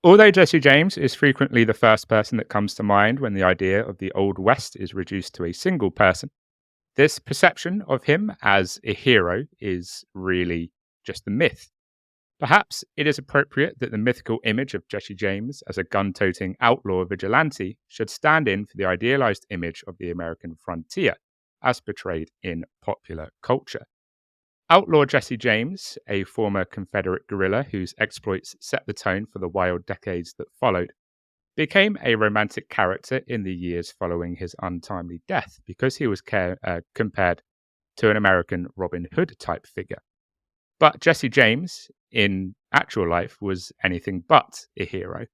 Although Jesse James is frequently the first person that comes to mind when the idea of the Old West is reduced to a single person, this perception of him as a hero is really just a myth. Perhaps it is appropriate that the mythical image of Jesse James as a gun-toting outlaw vigilante should stand in for the idealized image of the American frontier, as portrayed in popular culture. Outlaw Jesse James, a former Confederate guerrilla whose exploits set the tone for the wild decades that followed, became a romantic character in the years following his untimely death because he was compared to an American Robin Hood type figure. But Jesse James, in actual life, was anything but a hero.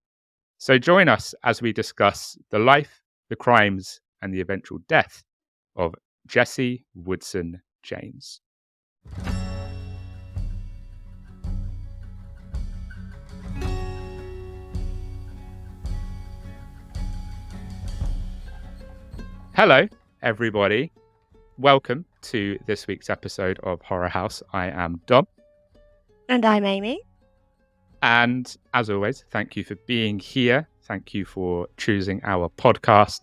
So join us as we discuss the life, the crimes, and the eventual death of Jesse Woodson James. Hello, everybody. Welcome to this week's episode of Horror House. I am Dom. And I'm Amy. And as always, thank you for being here. Thank you for choosing our podcast.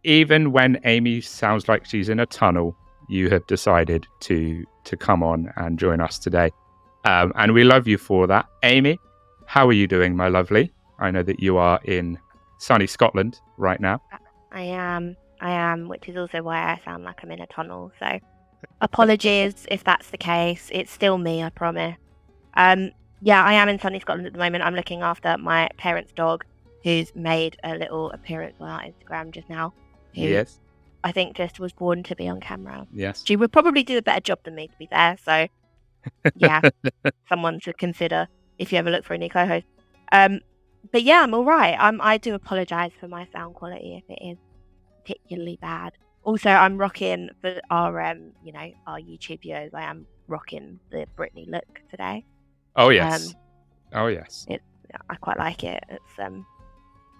Even when Amy sounds like she's in a tunnel, you have decided to come on and join us today. And we love you for that. Amy, how are you doing, my lovely? I know that you are in sunny Scotland right now. I am, which is also why I sound like I'm in a tunnel. So apologies if that's the case. It's still me, I promise. Yeah, I am in sunny Scotland at the moment. I'm looking after my parents' dog, who's made a little appearance on our Instagram just now. Yes. I think just was born to be on camera. Yes. She would probably do a better job than me, to be fair. So, yeah, someone should consider if you ever look for a new co-host. But yeah, I'm all right. I do apologise for my sound quality if it is particularly bad. Also, I'm rocking for our YouTube videos. I am rocking the Britney look today. Oh yes. Yes. I quite like it. It's I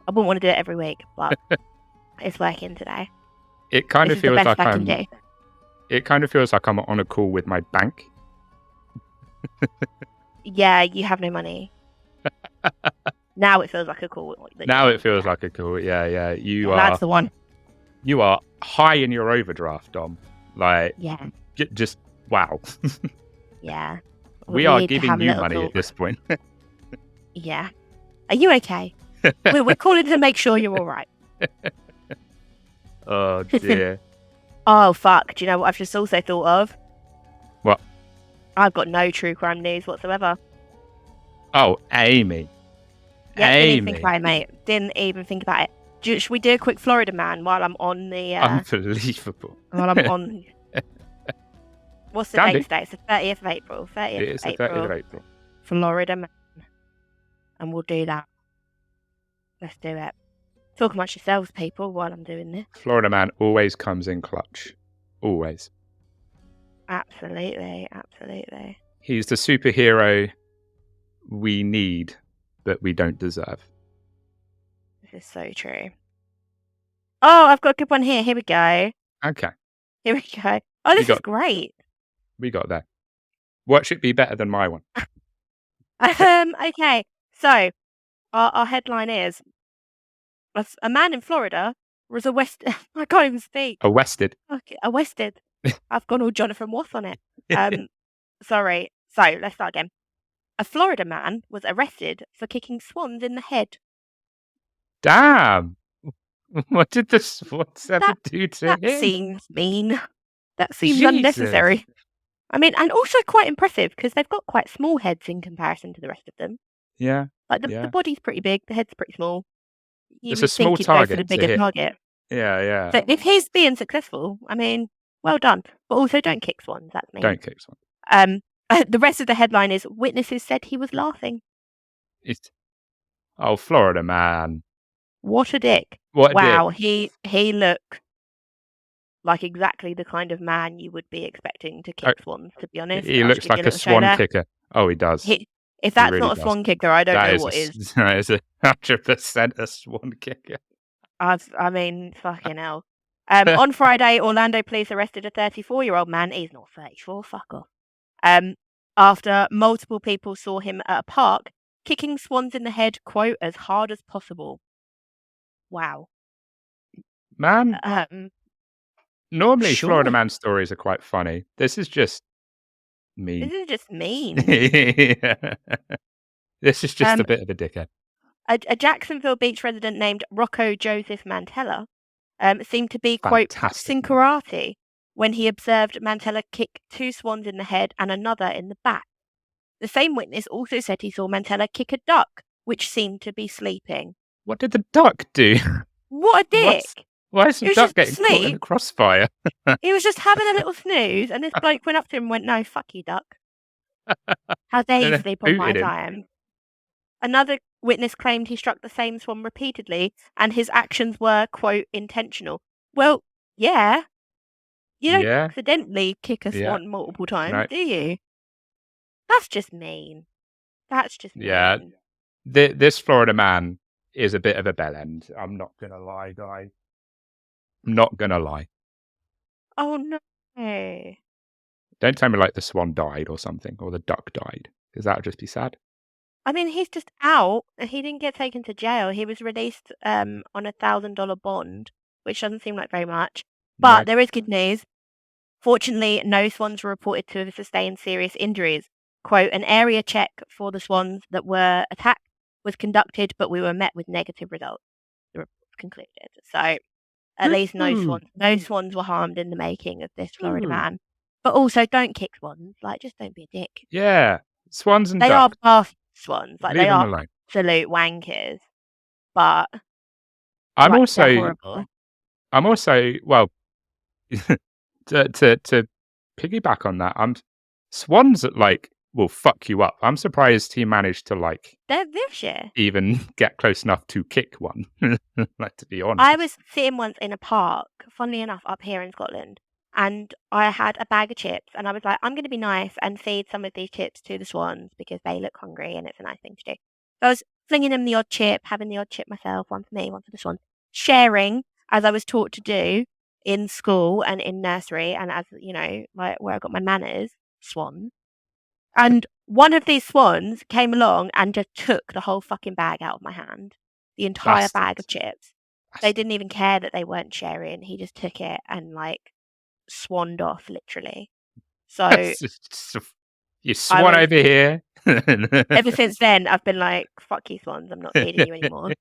wouldn't want to do it every week, but it's working today. It kind of feels like It kind of feels like I'm on a call with my bank. Yeah, you have no money. Now it feels like a call. Now it feels like a call. Yeah. That's the one. You are high in your overdraft, Dom. Like, yeah, just wow. Yeah. We are giving you money at this point. Yeah. Are you okay? we're calling to make sure you're all right. Oh dear. Oh fuck! Do you know what I've just also thought of? What? I've got no true crime news whatsoever. Oh, Amy. Yeah, Amy. didn't even think about it, mate. Didn't even think about it. Should we do a quick Florida man while I'm on the... Unbelievable. While I'm on... What's the date today? It's the 30th of April. It's the 30th of April. Florida man. And we'll do that. Let's do it. Talk amongst yourselves, people, while I'm doing this. Florida man always comes in clutch. Always. Absolutely. He's the superhero we need, but we don't deserve. This is so true. Oh, I've got a good one here. Here we go. Okay. Here we go. Oh, this is great. We got there. What should be better than my one? Okay. So, our headline is, a man in Florida was arrested. I can't even speak. Arrested. Okay, arrested. I've gone all Jonathan Ross on it. Sorry. So, let's start again. A Florida man was arrested for kicking swans in the head. Damn. What did the swans ever do to him? That seems mean. That seems unnecessary. I mean, and also quite impressive because they've got quite small heads in comparison to the rest of them. Yeah. Like the body's pretty big, the head's pretty small. It's a small target. Go for the bigger target. Yeah. So if he's being successful, I mean, well done. But also don't kick swans. That's mean. Don't kick swans. The rest of the headline is witnesses said he was laughing. Oh, Florida man. What a dick. Wow, he looked like exactly the kind of man you would be expecting to kick swans, to be honest. He looks like a swan kicker. Oh, he does. If that's not a swan kicker, I don't know what is. That is 100% a swan kicker. I mean, fucking hell. On Friday, Orlando police arrested a 34-year-old man. He's not 34, fuck off. After multiple people saw him at a park kicking swans in the head, quote, as hard as possible. Wow. Man, normally Florida Sure. man stories are quite funny. This is just mean. This is just mean. Yeah. This is just a bit of a dickhead. A Jacksonville Beach resident named Rocco Joseph Mantella seemed to be, quote, practicing Fantastic. karate when he observed Mantella kick 2 swans in the head and another in the back. The same witness also said he saw Mantella kick a duck, which seemed to be sleeping. What did the duck do? What a dick! Why is the was duck just getting caught in the asleep. crossfire? He was just having a little snooze, and this bloke went up to him and went, "No, fuck you, duck. How dare And you then sleep on my booted him. time?" Another witness claimed he struck the same swan repeatedly, and his actions were, quote, intentional. Well, yeah. You don't Yeah. accidentally kick a Yeah. swan multiple times, No. do you? That's just mean. That's just Yeah. mean. This Florida man is a bit of a bellend. I'm not going to lie, guys. I'm not going to lie. Oh, no. Don't tell me like the swan died or something, or the duck died, because that would just be sad. I mean, he's just out. He didn't get taken to jail. He was released on $1,000 bond, which doesn't seem like very much. But No. there is good news. Fortunately, no swans were reported to have sustained serious injuries. Quote, an area check for the swans that were attacked was conducted, but we were met with negative results, the report concluded. So at least no swans were harmed in the making of this Florida man. But also, don't kick swans. Like, just don't be a dick. Yeah. Swans and They ducks. are bastard swans. Like, Leave they them are alone. absolute wankers. But I'm like, also they're horrible. well, to piggyback on that, swans that like will fuck you up. I'm surprised he managed to like They're vicious. even get close enough to kick one. Like, to be honest. I was sitting once in a park, funnily enough, up here in Scotland, and I had a bag of chips, and I was like, I'm going to be nice and feed some of these chips to the swans because they look hungry and it's a nice thing to do. So I was flinging them the odd chip, having the odd chip myself, one for me, one for the swans, sharing as I was taught to do in school and in nursery, and as you know, like where I got my manners, swans. And one of these swans came along and just took the whole fucking bag out of my hand, the entire bag of chips. They didn't even care that they weren't sharing. He just took it and like swanned off, literally. So you swan over here. Ever since then, I've been like, "Fuck you, swans! I'm not feeding you anymore."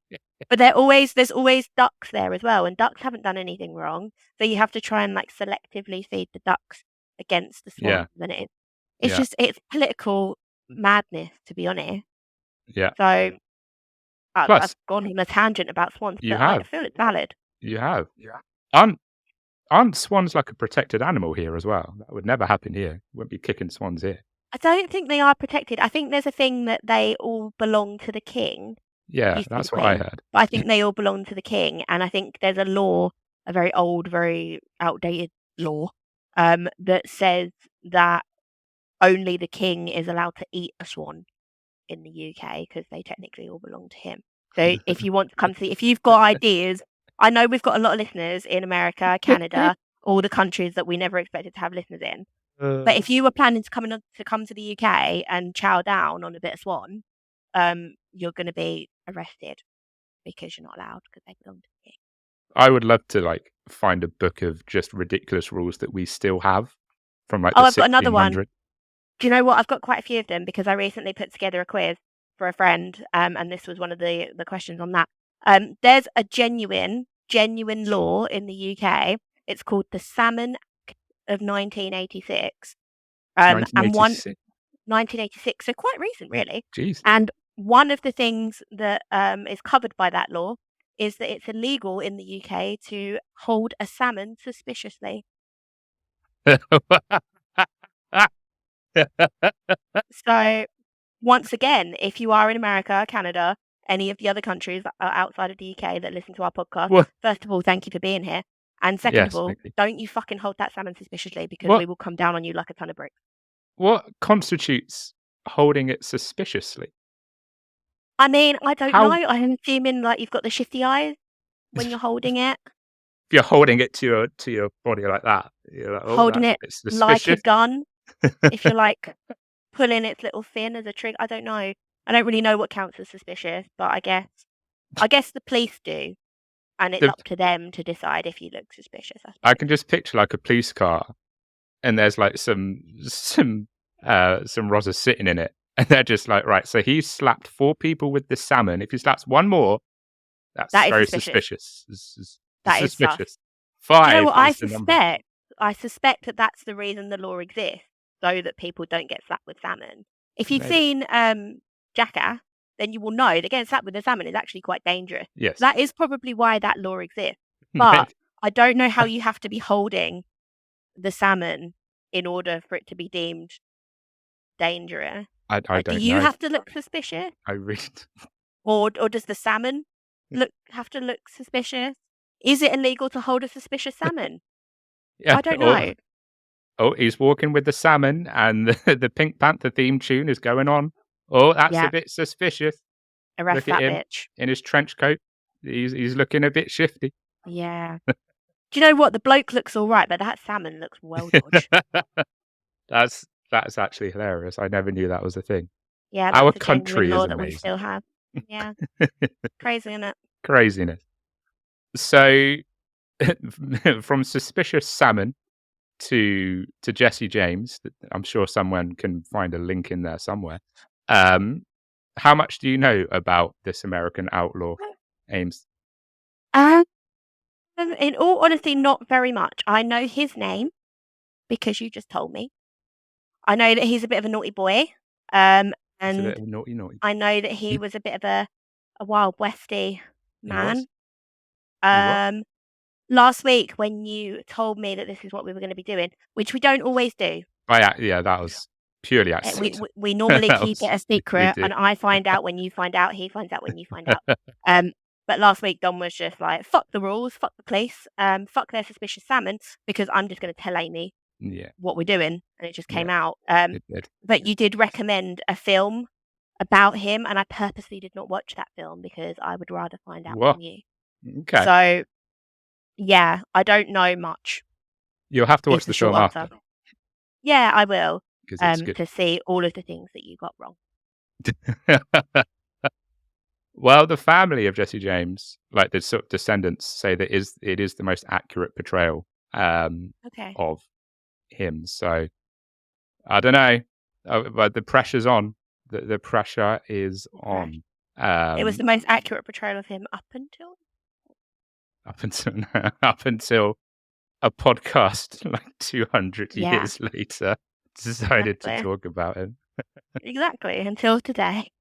But there's always ducks there as well, and ducks haven't done anything wrong. So you have to try and like selectively feed the ducks against the swans. And it's political madness, to be honest. Yeah. So Plus, I've gone on a tangent about swans, but I feel it's valid. You have. Yeah. Aren't swans like a protected animal here as well? That would never happen here. Wouldn't be kicking swans here. I don't think they are protected. I think there's a thing that they all belong to the king. Yeah, that's what I heard. But I think they all belong to the king, and I think there's a law, a very old, very outdated law, that says that only the king is allowed to eat a swan in the UK because they technically all belong to him. So if you want to come if you've got ideas, I know we've got a lot of listeners in America, Canada, all the countries that we never expected to have listeners in. But if you were planning to come to the UK and chow down on a bit of swan, you're going to be arrested because you're not allowed because they belong to the king. I would love to like find a book of just ridiculous rules that we still have from like I've got another one. 1600s. Do you know what? I've got quite a few of them because I recently put together a quiz for a friend, and this was one of the questions on that. There's a genuine law in the UK. It's called the Salmon Act of 1986. 1986, so quite recent, really. Jeez. And one of the things that is covered by that law is that it's illegal in the UK to hold a salmon suspiciously. So, once again, if you are in America, Canada, any of the other countries that are outside of the UK that listen to our podcast, first of all, thank you for being here. And second of all, don't you fucking hold that salmon suspiciously because we will come down on you like a ton of bricks. What constitutes holding it suspiciously? I mean, I don't know. I'm assuming like you've got the shifty eyes when you're holding it. If you're holding it to your body like that, you're like, holding it like a gun. If you're like pulling its little fin as a trigger, I don't know. I don't really know what counts as suspicious, but I guess the police do, and it's The, up to them to decide if you look suspicious, I I suppose. can just picture like a police car, and there's like some rozzers sitting in it, and they're just like, right. So he slapped 4 people with this salmon. If he slaps one more, that's That is very suspicious. suspicious. It's That is sus. suspicious. Do you know 5 what I is the number. suspect? I suspect that that's the reason the law exists, so that people don't get slapped with salmon. If you've Maybe. seen Jackass, then you will know that getting slapped with a salmon is actually quite dangerous. Yes. That is probably why that law exists. But Maybe. I don't know how you have to be holding the salmon in order for it to be deemed dangerous. I Like, do don't you know. have to look suspicious, I really. or does the salmon have to look suspicious? Is it illegal to hold a suspicious salmon? Yeah. I don't know. Oh, he's walking with the salmon, and the Pink Panther theme tune is going on. Oh, that's a Yeah, bit suspicious. arrest Look at that him bitch. in his trench coat. He's looking a bit shifty. Yeah. Do you know what? The bloke looks all right, but that salmon looks well dodged. That's actually hilarious. I never knew that was a thing. Yeah, Our that's a genuine country is law that we amazing. still have. Yeah, crazy, isn't it? Craziness. So, from suspicious salmon to Jesse James, I'm sure someone can find a link in there somewhere. How much do you know about this American outlaw, Ames? Um, in all honesty, not very much. I know his name because you just told me. I know that he's a bit of a naughty boy. He's a And little naughty, naughty. I know that he was a bit of a Wild Westy He was. man. He was. Last week when you told me that this is what we were going to be doing, which we don't always do. Yeah, that was purely We accidental. we normally That keep it was a we secret, did. and I find out when you find out, he finds out when you find out. But last week Don was just like, "Fuck the rules, fuck the police, fuck their suspicious salmon," because I'm just going to tell Amy Yeah, what we're doing, and it just came yeah, out. it did. But you did recommend a film about him, and I purposely did not watch that film because I would rather find out What? from you. Okay. So yeah, I don't know much. You'll have to Is watch the the short film after answer. Yeah, I will. because it's good. To see all of the things that you got wrong. Well, the family of Jesse James, like the sort of descendants, say that it is the most accurate portrayal Okay. of him. So I don't know, but the pressure's on. The pressure is Okay. on. It was the most accurate portrayal of him up until. Up until up until a podcast like 200 Yeah, years later decided to exactly. talk about him. Exactly. Until today.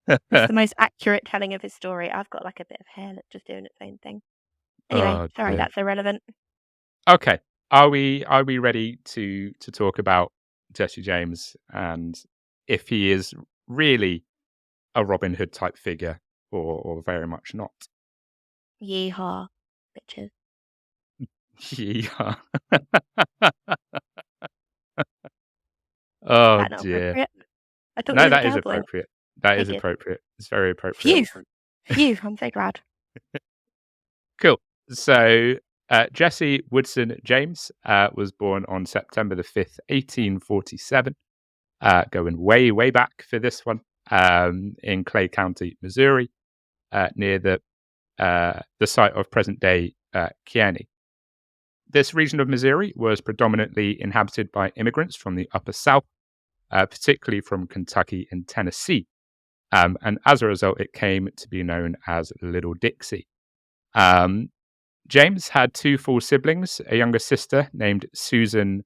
It's the most accurate telling of his story. I've got like a bit of hair that's just doing its own thing. Anyway, Oh sorry, dear. that's irrelevant. Okay. Are we ready to talk about Jesse James and if he is really a Robin Hood type figure or very much not? Yeehaw, bitches. Yeah. Is Oh that not dear. appropriate? I thought we No, were the that is cowboy. appropriate. That Okay, is good. appropriate. It's very appropriate. Phew. Phew, I'm so glad. Cool. So Jesse Woodson James was born on September the 5th, 1847. Going way, way back for this one, in Clay County, Missouri, near the site of present-day Kearney. This region of Missouri was predominantly inhabited by immigrants from the Upper South, particularly from Kentucky and Tennessee. And as a result, it came to be known as Little Dixie. James had 2 full siblings, a younger sister named Susan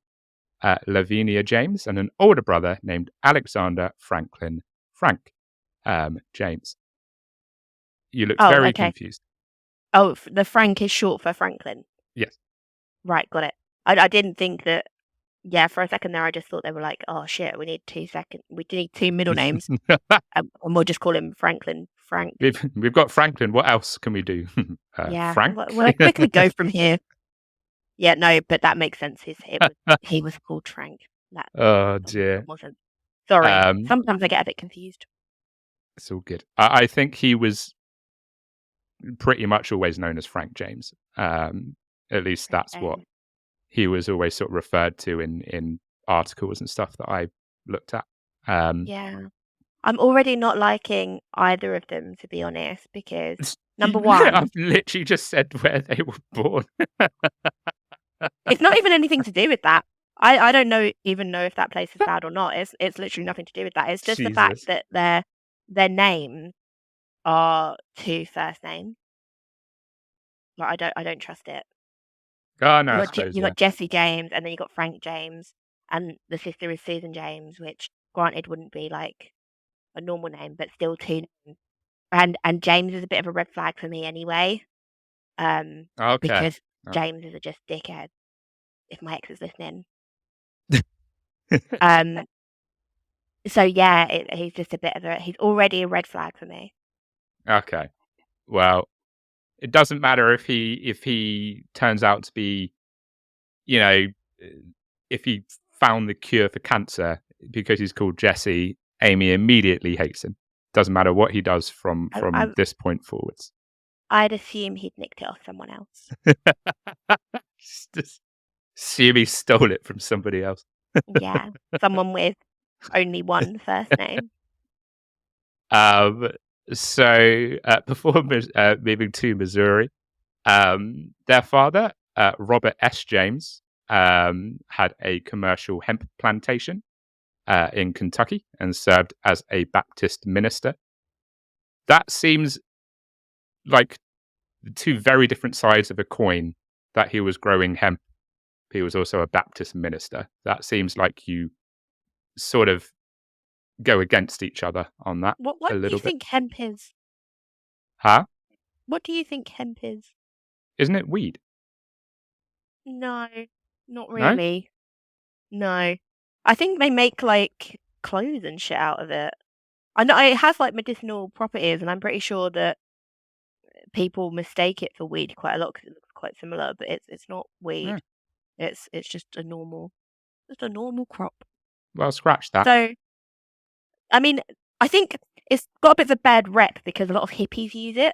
Lavinia James, and an older brother named Alexander Franklin Frank James. You looked Oh, very okay. confused. Oh, the Frank is short for Franklin. Yes. Right, got it. I didn't think that. Yeah, for a second there, I just thought they were like, "Oh shit, we need 2 we need 2 middle names, and we'll just call him Franklin Frank." We've got Franklin. What else can we do? Yeah, Frank? where can we go from here? Yeah, no, but that makes sense. He was called Frank. That Oh makes a dear. lot more sense. Sorry, Um, sometimes I get a bit confused. it's all good. I think he was pretty much always known as Frank James. At least that's what he was always sort of referred to in articles and stuff that I looked at. Yeah. I'm already not liking either of them, to be honest, because number one, I've literally just said where they were born. it's not even anything to do with that. I don't even know if that place is bad or not. It's literally nothing to do with that. It's just the fact Jesus. that their names are two first names. Like I don't trust it. Oh, no, I suppose, You yeah. got Jesse James, and then you got Frank James, and the sister is Susan James, which granted wouldn't be like a normal name, but still two names. And James is a bit of a red flag for me anyway. Okay. Because James is just dickhead. If my ex is listening. So yeah, he's just a bit of he's already a red flag for me. Okay. Well, it doesn't matter if he turns out to be, you know, if he found the cure for cancer because he's called Jesse. Amy immediately hates him. Doesn't matter what he does from this point forwards. I'd assume he'd nicked it off someone else. Just assume he stole it from somebody else. Yeah, someone with only one first name. So before moving to Missouri, their father, Robert S. James, had a commercial hemp plantation in Kentucky and served as a Baptist minister. That seems like the two very different sides of a coin, that he was growing hemp. He was also a Baptist minister. That seems like you sort of go against each other on that What a do little you bit. think hemp is? Huh? What do you think hemp is? Isn't it weed? No, not No? really. No. I think they make like clothes and shit out of it. I know it has like medicinal properties, and I'm pretty sure that people mistake it for weed quite a lot because it looks quite similar, but it's not weed. Yeah. It's just a normal crop. Well, scratch that. So, I mean, I think it's got a bit of a bad rep because a lot of hippies use it.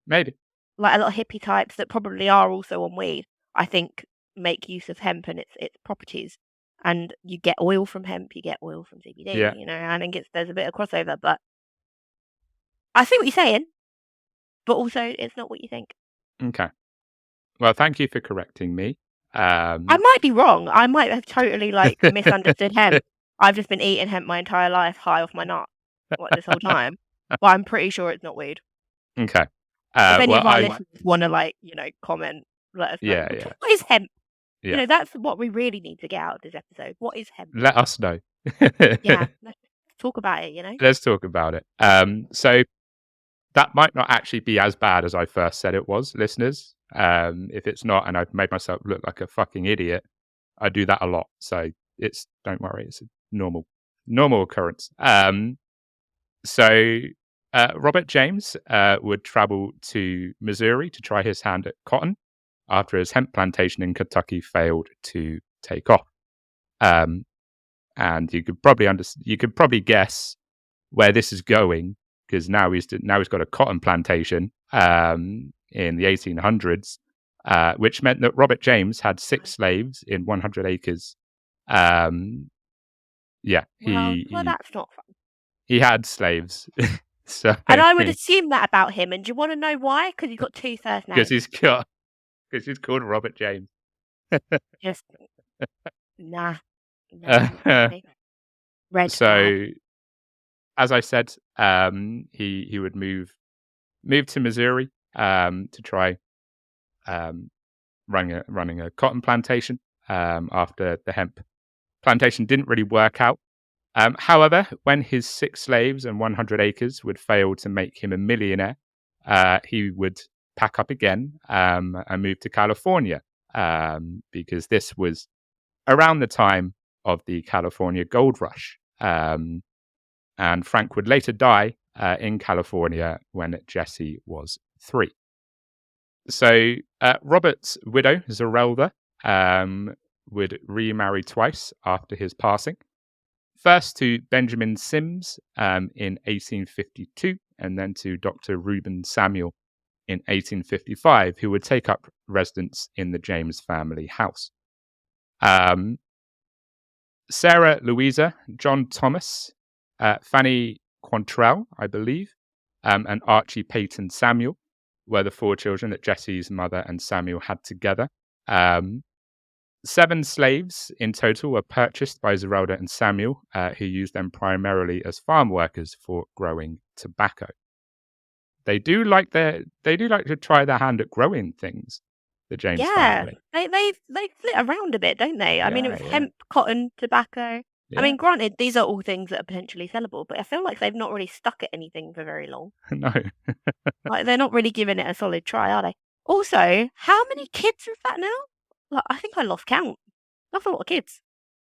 Maybe. Like a lot of hippie types that probably are also on weed, I think, make use of hemp and its properties. And you get oil from hemp, you get oil from CBD, Yeah. I think there's a bit of crossover, but I see what you're saying, but also it's not what you think. Okay. Well, thank you for correcting me. I might be wrong. I might have totally like misunderstood hemp. I've just been eating hemp my entire life, high off my nut, this whole time. But I'm pretty sure it's not weed. Okay. If any well, of our listeners want to comment, let us know. Yeah, yeah. What is hemp? Yeah. That's what we really need to get out of this episode. What is hemp? Let us know. Yeah, let's talk about it. Let's talk about it. So that might not actually be as bad as I first said it was, listeners. If it's not, and I've made myself look like a fucking idiot, I do that a lot. So don't worry, it's a normal occurrence. So Robert James would travel to Missouri to try his hand at cotton after his hemp plantation in Kentucky failed to take off. And you could probably guess where this is going, because now he's got a cotton plantation in the 1800s, which meant that Robert James had 6 slaves in 100 acres. Yeah, well, that's not fun. He had slaves. So, and I would assume that about him. And do you want to know why? Because he's got 2 first names. Because he's called Robert James. Just nah. Red so, flag. as I said, he would move to Missouri to try running a cotton plantation after the hemp plantation didn't really work out. However, when his 6 slaves and 100 acres would fail to make him a millionaire, he would pack up again and move to California, because this was around the time of the California Gold Rush. And Frank would later die in California when Jesse was 3. So Robert's widow, Zerelda, would remarry twice after his passing. First to Benjamin Sims in 1852, and then to Dr. Reuben Samuel in 1855, who would take up residence in the James family house. Sarah Louisa, John Thomas, Fanny Quantrell, I believe, and Archie Peyton Samuel were the 4 children that Jesse's mother and Samuel had together. 7 slaves in total were purchased by Zerelda and Samuel, who used them primarily as farm workers for growing tobacco. They do like to try their hand at growing things, the James family. They flit around a bit, don't they? I mean, it was Yeah. hemp, cotton, tobacco. Yeah. I mean, granted, these are all things that are potentially sellable, but I feel like they've not really stuck at anything for very long. No. Like, they're not really giving it a solid try, are they? Also, how many kids is that now? Like, I think I lost count. That's a lot of kids.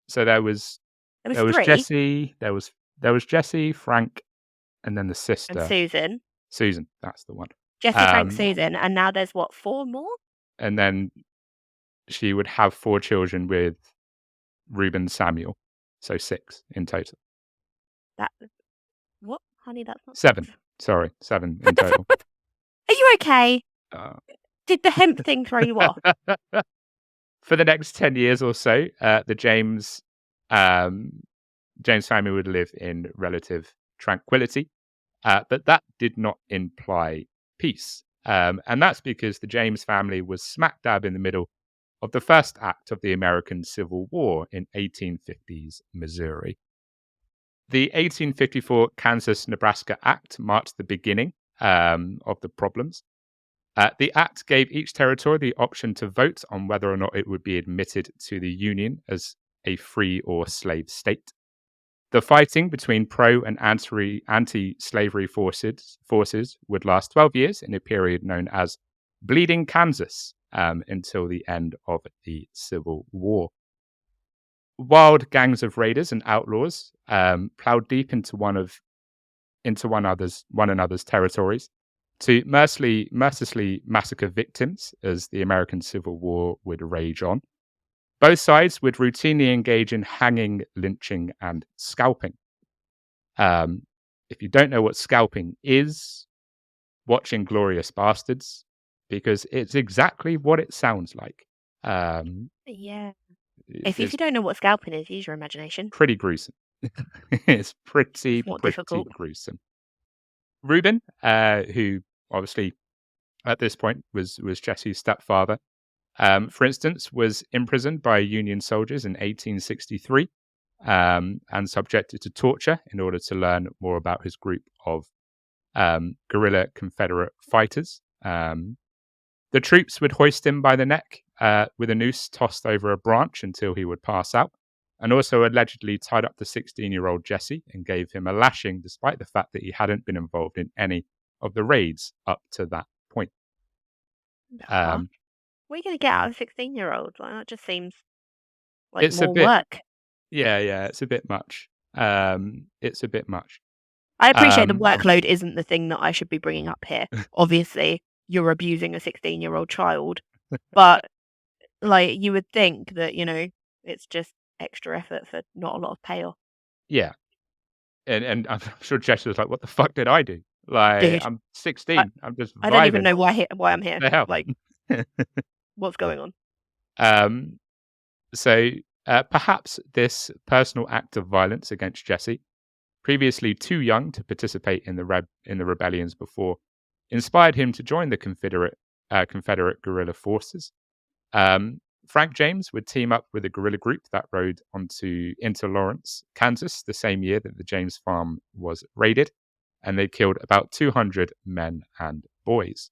So there was 3. Jesse, there was Jesse, Frank, and then the sister. And Susan. Susan, that's the one. Jesse, Frank, Susan, and now there's what, 4 more? And then she would have 4 children with Reuben Samuel. So 6 in total. What? Honey, that's not 7. 6. Sorry, 7 in total. Are you okay? Did the hemp thing throw you off? For the next 10 years or so, the James family would live in relative tranquility, but that did not imply peace. And that's because the James family was smack dab in the middle of the first act of the American Civil War in 1850s Missouri. The 1854 Kansas-Nebraska Act marked the beginning of the problems. The act gave each territory the option to vote on whether or not it would be admitted to the Union as a free or slave state. The fighting between pro and anti-slavery forces would last 12 years in a period known as Bleeding Kansas until the end of the Civil War. Wild gangs of raiders and outlaws plowed deep into one another's territories to mercilessly massacre victims as the American Civil War would rage on. Both sides would routinely engage in hanging, lynching, and scalping. If you don't know what scalping is, watch Inglourious Bastards, because it's exactly what it sounds like. Yeah. If you don't know what scalping is, use your imagination. Pretty gruesome. It's pretty difficult. gruesome. Reuben, who obviously at this point was Jesse's stepfather, for instance, was imprisoned by Union soldiers in 1863 and subjected to torture in order to learn more about his group of guerrilla Confederate fighters. The troops would hoist him by the neck with a noose tossed over a branch until he would pass out, and also allegedly tied up the 16-year-old Jesse and gave him a lashing despite the fact that he hadn't been involved in any of the raids up to that point. What are you going to get out of a 16-year-old? Like, that just seems like It's more work. Yeah, it's a bit much. It's a bit much. I appreciate the workload isn't the thing that I should be bringing up here. Obviously, you're abusing a 16-year-old child, but like you would think that, it's just extra effort for not a lot of payoff. Yeah. And I'm sure Jess was like, what the fuck did I do? Like, Dude, I'm 16. I'm just vibing. I don't even know why I'm here. The hell? Like, what's going on? So perhaps this personal act of violence against Jesse, previously too young to participate in the rebellions before, inspired him to join the Confederate guerrilla forces. Frank James would team up with a guerrilla group that rode into Lawrence, Kansas, the same year that the James farm was raided, and they killed about 200 men and boys.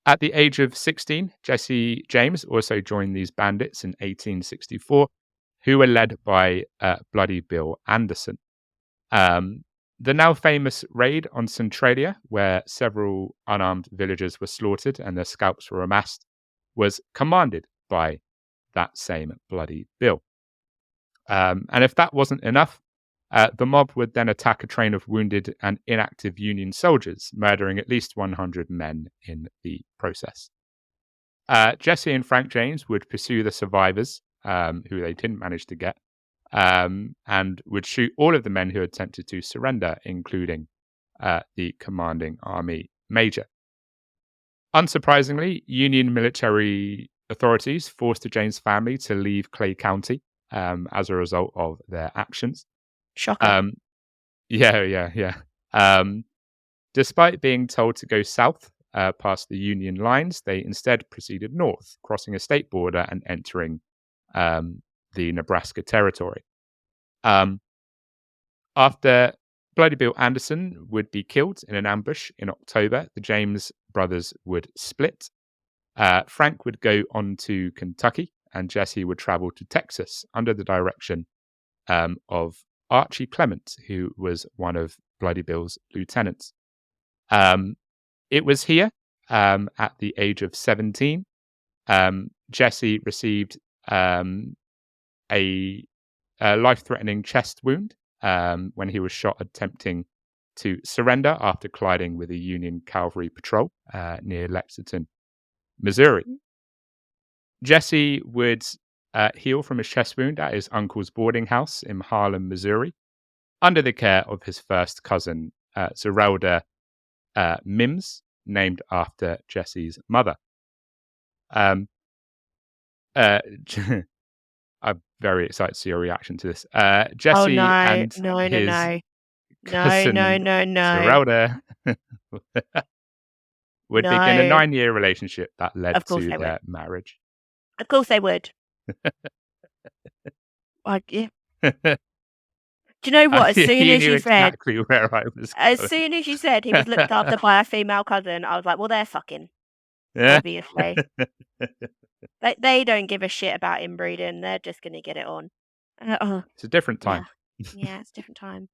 At the age of 16, Jesse James also joined these bandits in 1864, who were led by Bloody Bill Anderson. The now famous raid on Centralia, where several unarmed villagers were slaughtered and their scalps were amassed, was commanded by that same Bloody Bill. And if that wasn't enough, the mob would then attack a train of wounded and inactive Union soldiers, murdering at least 100 men in the process. Jesse and Frank James would pursue the survivors, who they didn't manage to get, and would shoot all of the men who attempted to surrender, including the commanding army major. Unsurprisingly, Union military authorities forced the James family to leave Clay County as a result of their actions. Shocker. Yeah. Despite being told to go south past the Union lines, they instead proceeded north, crossing a state border and entering um, the Nebraska territory. After Bloody Bill Anderson would be killed in an ambush in October, the James brothers would split. Frank would go on to Kentucky, and Jesse would travel to Texas under the direction of Archie Clement, who was one of Bloody Bill's lieutenants. It was here, at the age of 17, Jesse received a life-threatening chest wound when he was shot attempting to surrender after colliding with a Union cavalry patrol near Lexington, Missouri. Jesse would heal from his chest wound at his uncle's boarding house in Harlem, Missouri, under the care of his first cousin, Zerelda Mims, named after Jesse's mother. I'm very excited to see your reaction to this. Jesse and his cousin Zerelda would begin a 9-year relationship that led to their marriage. Of course they would. Yeah. Do you know what? As soon as you said exactly where I was as soon as you said he was looked after by a female cousin, I was like, well, they're fucking. Obviously. They don't give a shit about inbreeding. They're just going to get it on. It's a different time. Yeah, it's a different time.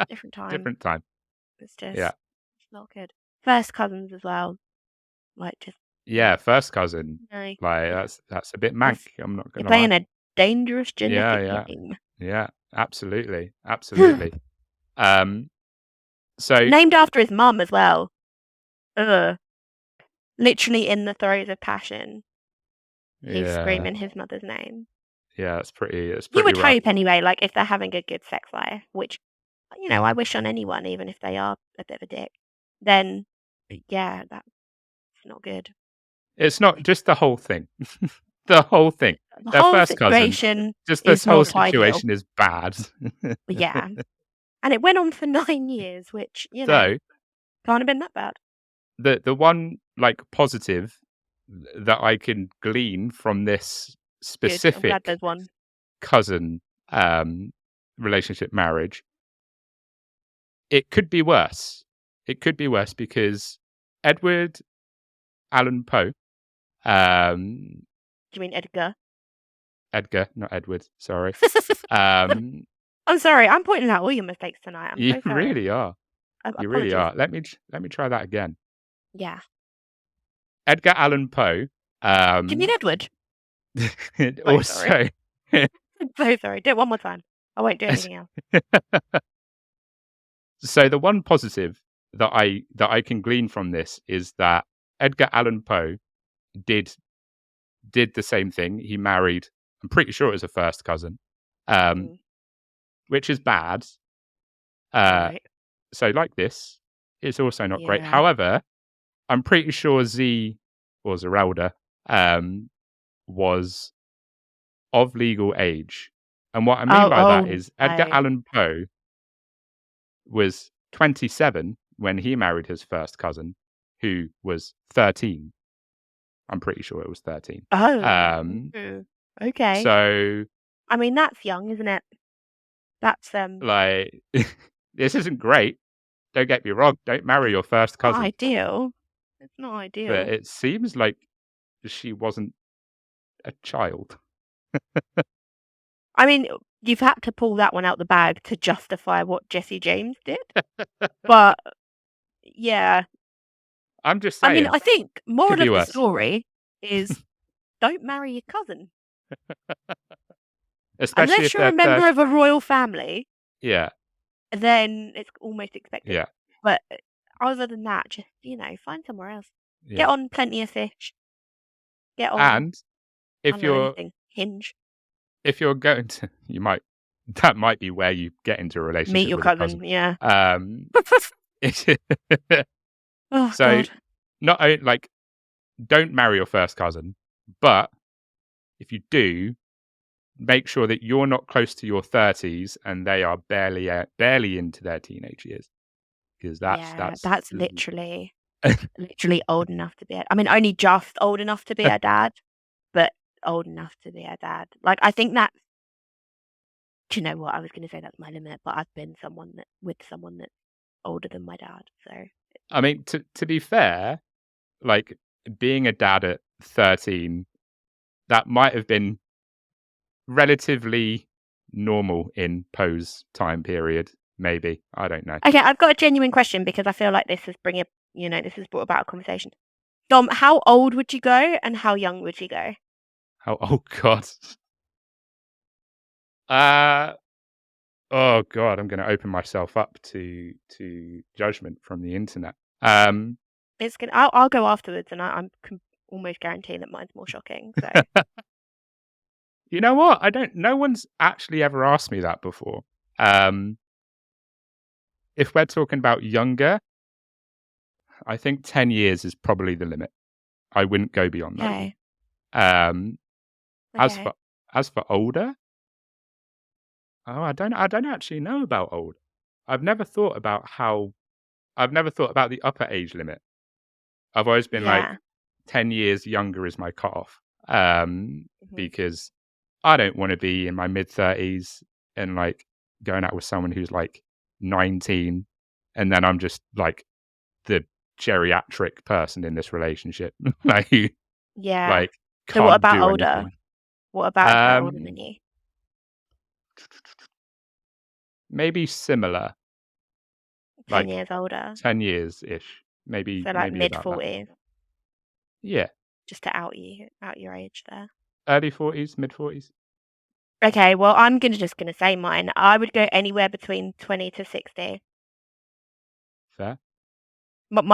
Different time. Different time. It's just it's not good. First cousins as well. Like just first cousin. No. Like that's a bit mank. I'm not gonna lie. You're playing a dangerous genetic game. Yeah, absolutely. So named after his mum as well. Literally in the throes of passion. He's screaming his mother's name. Yeah, it's pretty. You would hope anyway, like if they're having a good sex life, which I wish on anyone, even if they are a bit of a dick. Then, yeah, that's not good. It's not just the whole thing. The whole thing. The whole first situation. Just this whole situation is bad. Yeah, and it went on for 9 years, which can't have been that bad. The one positive that I can glean from this specific cousin relationship marriage, it could be worse. It could be worse because Edward Allan Poe. Do you mean Edgar? Edgar, not Edward. Sorry. I'm sorry. I'm pointing out all your mistakes tonight. You so really are. You really are. Let me try that again. Yeah. Edgar Allan Poe. Do you mean Edward? Also. Sorry. So sorry. Do it one more time. I won't do anything else. So the one positive that I can glean from this is that Edgar Allan Poe did the same thing. He married, I'm pretty sure it was a first cousin, which is bad. Right. So like this, it's also not great. However, I'm pretty sure Zerelda was of legal age. And what I mean by that is Edgar Allan Poe was 27 when he married his first cousin, who was 13. I'm pretty sure it was 13. Okay. So, I mean, that's young, isn't it? That's this isn't great. Don't get me wrong. Don't marry your first cousin. Not ideal. It's not ideal. But it seems like she wasn't a child. I mean, you've had to pull that one out the bag to justify what Jesse James did. But yeah. I'm just saying. I mean, I think moral of the story is don't marry your cousin. Especially unless you're a member of a royal family. Yeah. Then it's almost expected. Yeah. But other than that, just find somewhere else. Yeah. Get on Plenty of Fish. Get on. And if you're Hinge. If you're going to, that might be where you get into a relationship. Meet your cousin. Yeah. So, God. Not don't marry your first cousin, but if you do, make sure that you're not close to your 30s and they are barely into their teenage years, because that's literally old enough to be. I mean, only just old enough to be a dad, but old enough to be a dad. Like, I think that. Do you know what? I was going to say that's my limit, but I've been with someone that's older than my dad. So I mean, to be fair, like being a dad at 13, that might have been relatively normal in Poe's time period. Maybe, I don't know. okay, I've got a genuine question because I feel like this has brought about a conversation. Dom, how old would you go, and how young would you go? Oh God. Oh God, I'm going to open myself up to judgment from the internet. It's gonna. I'll go afterwards, and I'm almost guaranteeing that mine's more shocking. So you know what? No one's actually ever asked me that before. If we're talking about younger, I think 10 years is probably the limit. I wouldn't go beyond that. okay. As Okay. for older, I don't actually know about old. I've never thought about the upper age limit. I've always been like Yeah. 10 years younger is my cutoff. Mhm. Because I don't want to be in my mid-30s and like going out with someone who's like 19, and then I'm just like the geriatric person in this relationship. like Yeah. like So what can't about do older? anything. What about if they're older than you? Maybe similar, 10 like years older. 10 years ish. Maybe So like mid about that. 40s. Yeah. Just to out your age there. Early 40s, mid 40s. Okay, well, I'm just gonna say mine. I would go anywhere between 20 to 60. Fair. But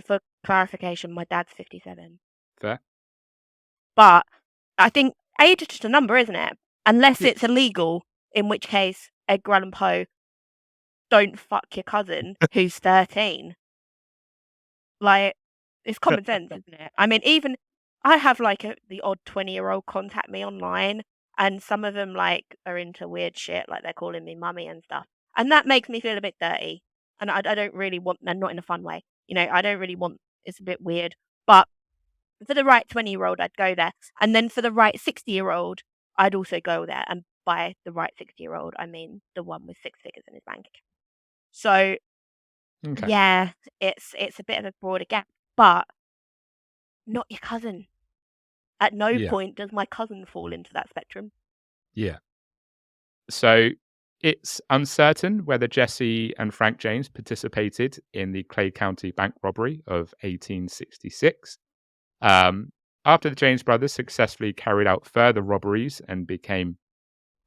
for clarification, my dad's 57. Fair. But I think age is just a number, isn't it? Unless Yeah. it's illegal, in which case Edgar Allan Poe, don't fuck your cousin who's 13. Like, it's common sense, isn't it? I mean, even I have like the odd 20-year-old contact me online, and some of them like are into weird shit, like they're calling me mummy and stuff, and that makes me feel a bit dirty. And I don't really want, and not in a fun way. I don't really want. It's a bit weird, but for the right 20-year-old, I'd go there, and then for the right 60-year-old, I'd also go there. And by the right 60-year-old, I mean the one with 6 figures in his bank account. So Okay. yeah, it's a bit of a broader gap, but not your cousin. At no point does my cousin fall into that spectrum. Yeah. So it's uncertain whether Jesse and Frank James participated in the Clay County bank robbery of 1866. After the James brothers successfully carried out further robberies and became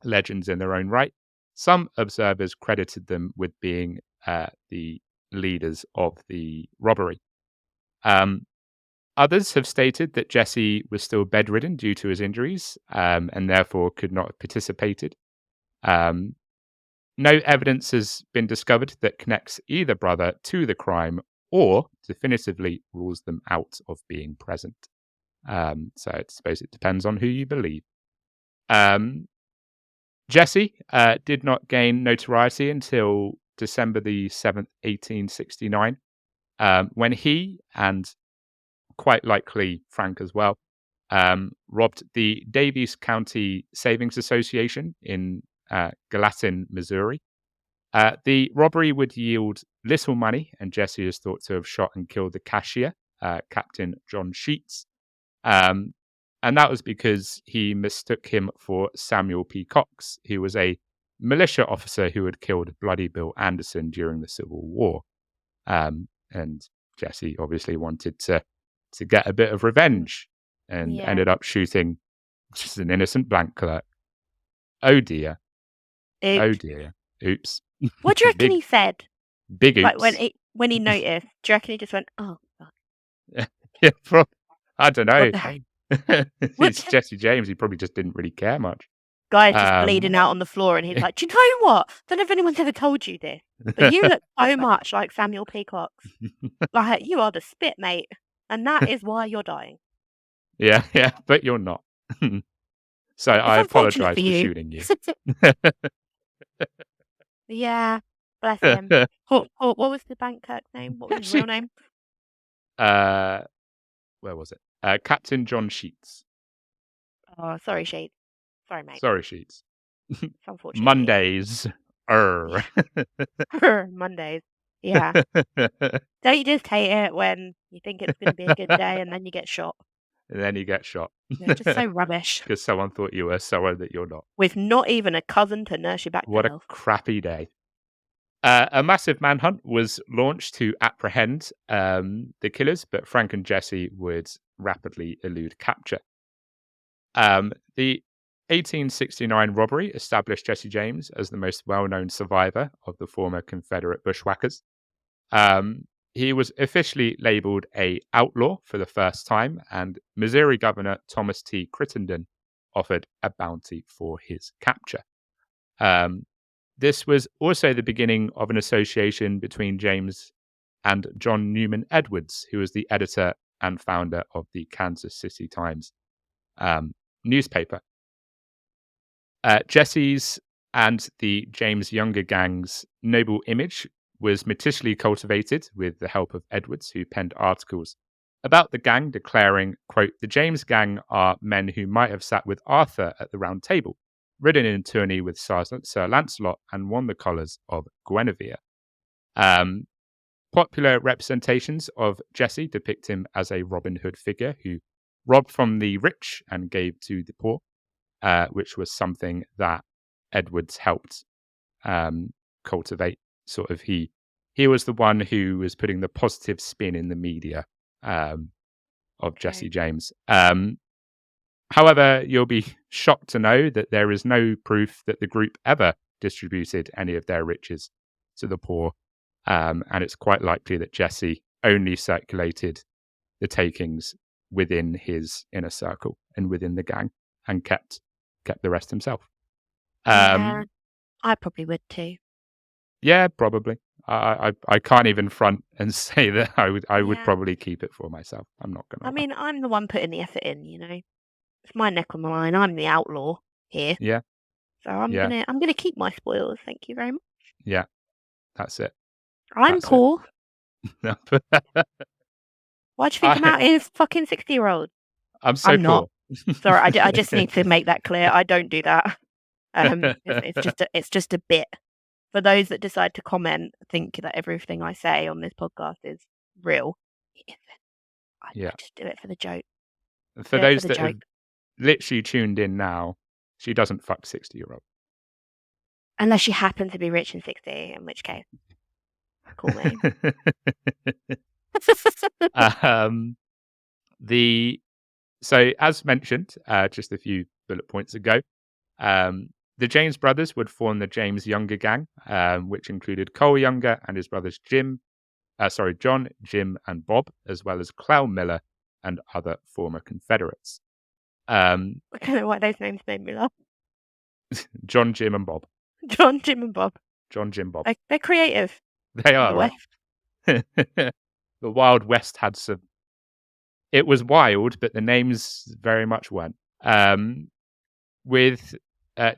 legends in their own right, some observers credited them with being the leaders of the robbery. Others have stated that Jesse was still bedridden due to his injuries and therefore could not have participated. No evidence has been discovered that connects either brother to the crime or definitively rules them out of being present. So I suppose it depends on who you believe. Jesse did not gain notoriety until December the 7th, 1869, when he, and quite likely Frank as well, robbed the Daviess County Savings Association in Gallatin, Missouri. The robbery would yield little money, and Jesse is thought to have shot and killed the cashier, Captain John Sheets. And that was because he mistook him for Samuel P. Cox, who was a militia officer who had killed Bloody Bill Anderson during the Civil War. And Jesse obviously wanted to get a bit of revenge and ended up shooting just an innocent bank clerk. Oh dear. Oops. Oh dear. Oops. What do you reckon he said? Big oops. Like when he noticed, do you reckon he just went, "Oh, fuck"? Yeah, I don't know. What It's Jesse James. He probably just didn't really care much. Guy's just bleeding out on the floor, and he's like, "Do you know what? Don't know if anyone's ever told you this, but you look so much like Samuel P. Cox. Like, you are the spit, mate, and that is why you're dying." Yeah, but you're not. So It's I unfortunate apologize for for you. shooting you. Yeah, bless him. What was the bank clerk's name? What was his real name? uh, where was it? Captain John Sheets. Oh, sorry, Shade. Sorry, mate. Sorry, Sheets. It's unfortunate for you. Mondays. Err. Mondays. Yeah. Don't you just hate it when you think it's going to be a good day and then you get shot? And then you get shot. It's just so rubbish. Because someone thought you were someone that you're not. With not even a cousin to nurse you back What to a health. crappy day. A massive manhunt was launched to apprehend the killers, but Frank and Jesse would rapidly elude capture. The 1869 robbery established Jesse James as the most well-known survivor of the former Confederate bushwhackers. He was officially labeled a outlaw for the first time, and Missouri Governor Thomas T. Crittenden offered a bounty for his capture. This was also the beginning of an association between James and John Newman Edwards, who was the editor and founder of the Kansas City Times newspaper. Jesse's and the James Younger gang's noble image was meticulously cultivated with the help of Edwards, who penned articles about the gang declaring, quote, "The James gang are men who might have sat with Arthur at the round table, ridden in tourney with Sir Lancelot, and won the collars of Guinevere." Popular representations of Jesse depict him as a Robin Hood figure who robbed from the rich and gave to the poor, which was something that Edwards helped cultivate. Sort of, he was the one who was putting the positive spin in the media of Jesse James. However, you'll be shocked to know that there is no proof that the group ever distributed any of their riches to the poor, and it's quite likely that Jesse only circulated the takings within his inner circle and within the gang, and kept the rest himself. Yeah, I probably would too. Yeah, probably. I can't even front and say that I would probably keep it for myself. I'm not gonna. I mean, I'm the one putting the effort in. You know, it's my neck on the line. I'm the outlaw here. Yeah. So I'm gonna keep my spoils. Thank you very much. Yeah, that's it. I'm poor. Why do you think I'm out here, fucking 60-year-old? I'm so I'm poor. Not. Sorry, I just need to make that clear. I don't do that. It's just a bit. For those that decide to comment, think that everything I say on this podcast is real. It isn't. I just do it for the joke. For those that have literally tuned in now, she doesn't fuck 60-year-old. Unless you happen to be rich and 60, in which case, call me. So as mentioned, just a few bullet points ago, the James brothers would form the James Younger gang, which included Cole Younger and his brothers John, Jim, and Bob, as well as Clown Miller and other former Confederates. I don't know why those names made me laugh. John, Jim, and Bob. John, Jim, and Bob. John, Jim, Bob. They're creative. They are. Right? The Wild West had some. It was wild, but the names very much weren't. With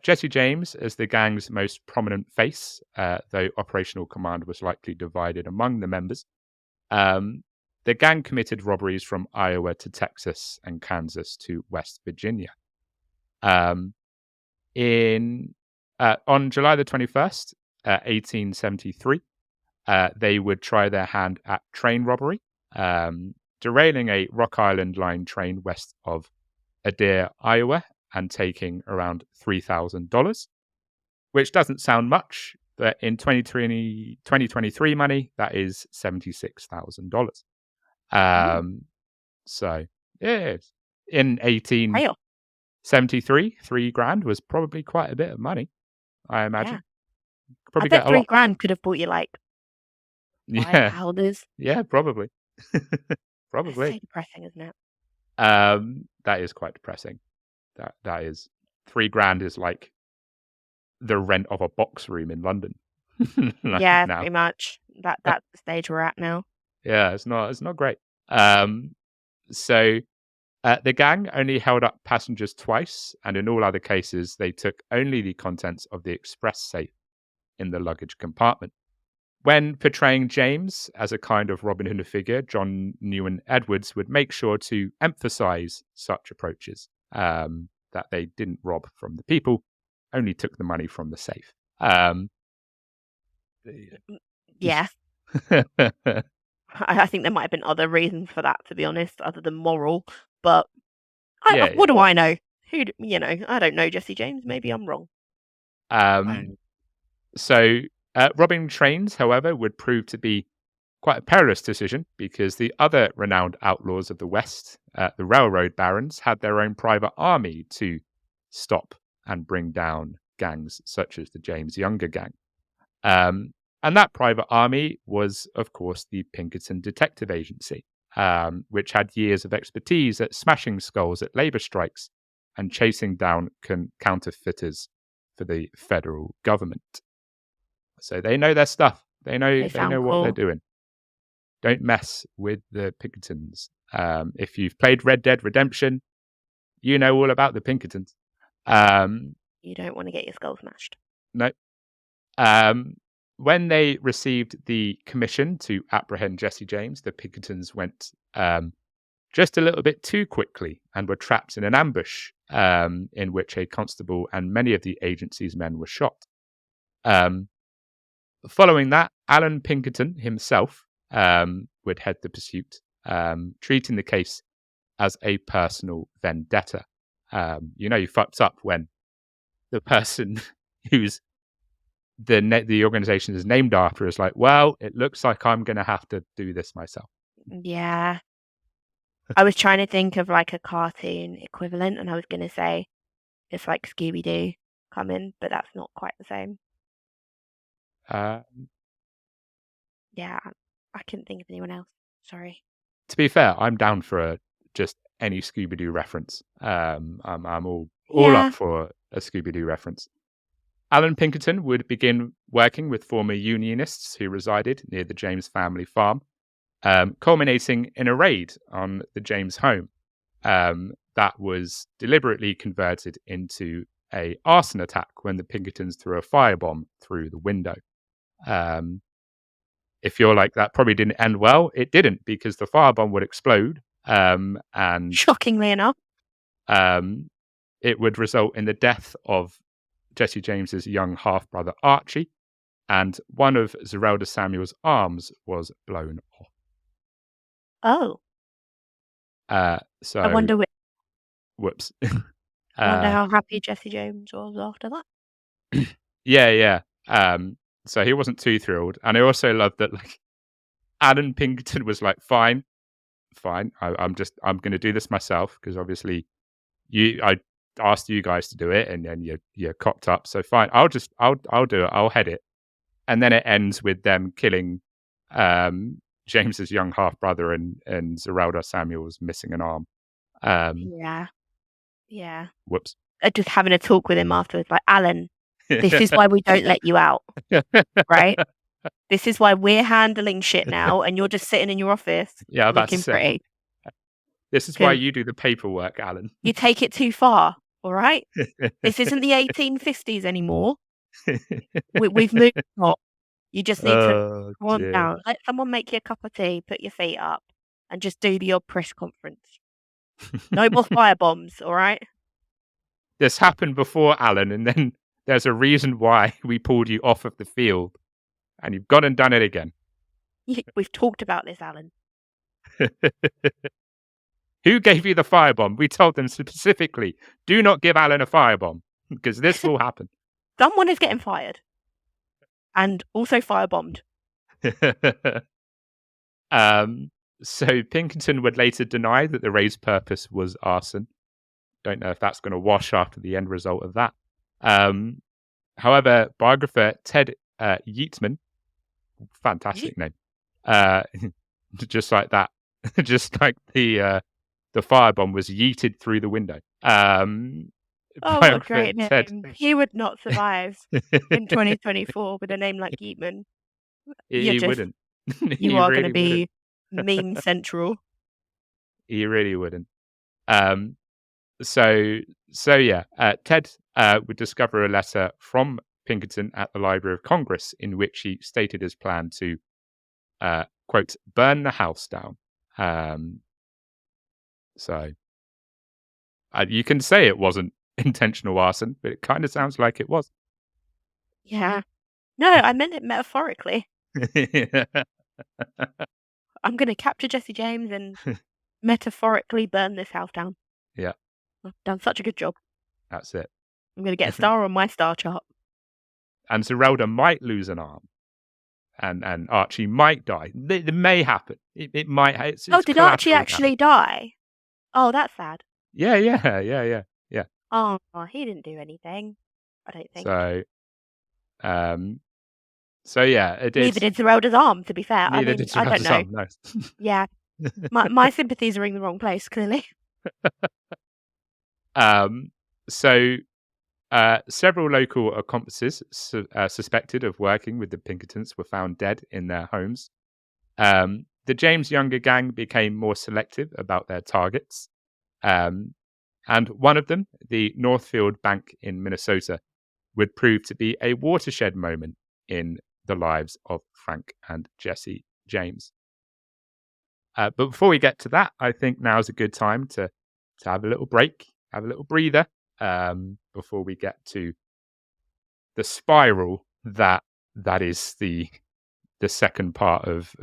Jesse James as the gang's most prominent face, though operational command was likely divided among the members. The gang committed robberies from Iowa to Texas and Kansas to West Virginia. On July the 21st, 1873, they would try their hand at train robbery, derailing a Rock Island Line train west of Adair, Iowa, and taking around $3,000, which doesn't sound much, but in 2023 money, that is $76,000. So, yeah, in 1873, $3,000 was probably quite a bit of money, I imagine. Yeah. I bet $3,000 could have bought you like 5 houses. Yeah, probably. Probably. That's so depressing, isn't it? That is quite depressing. That is $3,000 is like the rent of a box room in London. Yeah, pretty much. That's the stage we're at now. Yeah, it's not great. So The gang only held up passengers twice, and in all other cases, they took only the contents of the express safe in the luggage compartment. When portraying James as a kind of Robin Hood figure, John Newen Edwards would make sure to emphasize such approaches, that they didn't rob from the people, only took the money from the safe. Yeah. I think there might have been other reasons for that, to be honest, other than moral. But what do I know? I don't know Jesse James. Maybe I'm wrong. So robbing trains, however, would prove to be quite a perilous decision because the other renowned outlaws of the West, the railroad barons, had their own private army to stop and bring down gangs such as the James Younger gang. And that private army was, of course, the Pinkerton Detective Agency, which had years of expertise at smashing skulls at labour strikes and chasing down counterfeiters for the federal government. So they know their stuff. They know what they're doing. Don't mess with the Pinkertons. If you've played Red Dead Redemption, you know all about the Pinkertons. You don't want to get your skull smashed. No. When they received the commission to apprehend Jesse James, the Pinkertons went just a little bit too quickly and were trapped in an ambush in which a constable and many of the agency's men were shot. Following that, Alan Pinkerton himself would head the pursuit, treating the case as a personal vendetta. You fucked up when the person who's the organization is named after is like, well, it looks like I'm going to have to do this myself. Yeah. I was trying to think of like a cartoon equivalent, and I was going to say it's like Scooby-Doo coming, but that's not quite the same. Yeah, I couldn't think of anyone else. Sorry. To be fair, I'm down for just any Scooby-Doo reference. I'm all up for a Scooby-Doo reference. Alan Pinkerton would begin working with former Unionists who resided near the James family farm, culminating in a raid on the James home that was deliberately converted into an arson attack when the Pinkertons threw a firebomb through the window. If you're like, that probably didn't end well, it didn't, because the firebomb would explode. And shockingly enough, it would result in the death of Jesse James's young half-brother Archie, and one of Zerelda Samuel's arms was blown off. Oh. So I wonder whoops. I wonder how happy Jesse James was after that. Yeah. So he wasn't too thrilled. And I also love that, like, Alan Pinkerton was like, fine. I'm going to do this myself, because obviously I asked you guys to do it, and then you cocked up. So fine, I'll do it. I'll head it. And then it ends with them killing James's young half brother and Zerelda Samuel's missing an arm. Yeah. Whoops. Just having a talk with him afterwards, like, Alan, this is why we don't let you out, right? This is why we're handling shit now, and you're just sitting in your office looking pretty. This is why you do the paperwork, Alan. You take it too far, all right? This isn't the 1850s anymore. We've moved on. You just need to calm down. Let someone make you a cup of tea, put your feet up, and just do the odd press conference. No more firebombs, all right? This happened before, Alan, and then there's a reason why we pulled you off of the field, and you've gone and done it again. We've talked about this, Alan. Who gave you the firebomb? We told them specifically, do not give Alan a firebomb, because this will happen. Someone is getting fired. And also firebombed. So Pinkerton would later deny that the raid's purpose was arson. Don't know if that's going to wash after the end result of that. However, biographer Ted Yeatman, fantastic name, just like that, just like the firebomb was yeeted through the window. What a great name. He would not survive in 2024 with a name like Yeatman. He wouldn't. You are going to be meme central. He really wouldn't. Um, so yeah, Ted would discover a letter from Pinkerton at the Library of Congress in which he stated his plan to, quote, burn the house down. So you can say it wasn't intentional arson, but it kind of sounds like it was. Yeah. No, I meant it metaphorically. I'm going to capture Jesse James and metaphorically burn this house down. Yeah. I've done such a good job. That's it. I'm going to get a star on my star chart. And Zerelda might lose an arm. And Archie might die. It may happen. It might. It's Did Archie actually die? Oh, that's sad. Yeah. Oh, he didn't do anything. I don't think. So yeah, it is. Neither did Zerelda's arm, to be fair. Neither did Zerelda's arm, no. Yeah. My sympathies are in the wrong place, clearly. So several local accomplices suspected of working with the Pinkertons were found dead in their homes. The James Younger gang became more selective about their targets. And one of them, the Northfield Bank in Minnesota, would prove to be a watershed moment in the lives of Frank and Jesse James. But before we get to that, I think now's a good time to have a little break, have a little breather, before we get to the spiral that is the second part of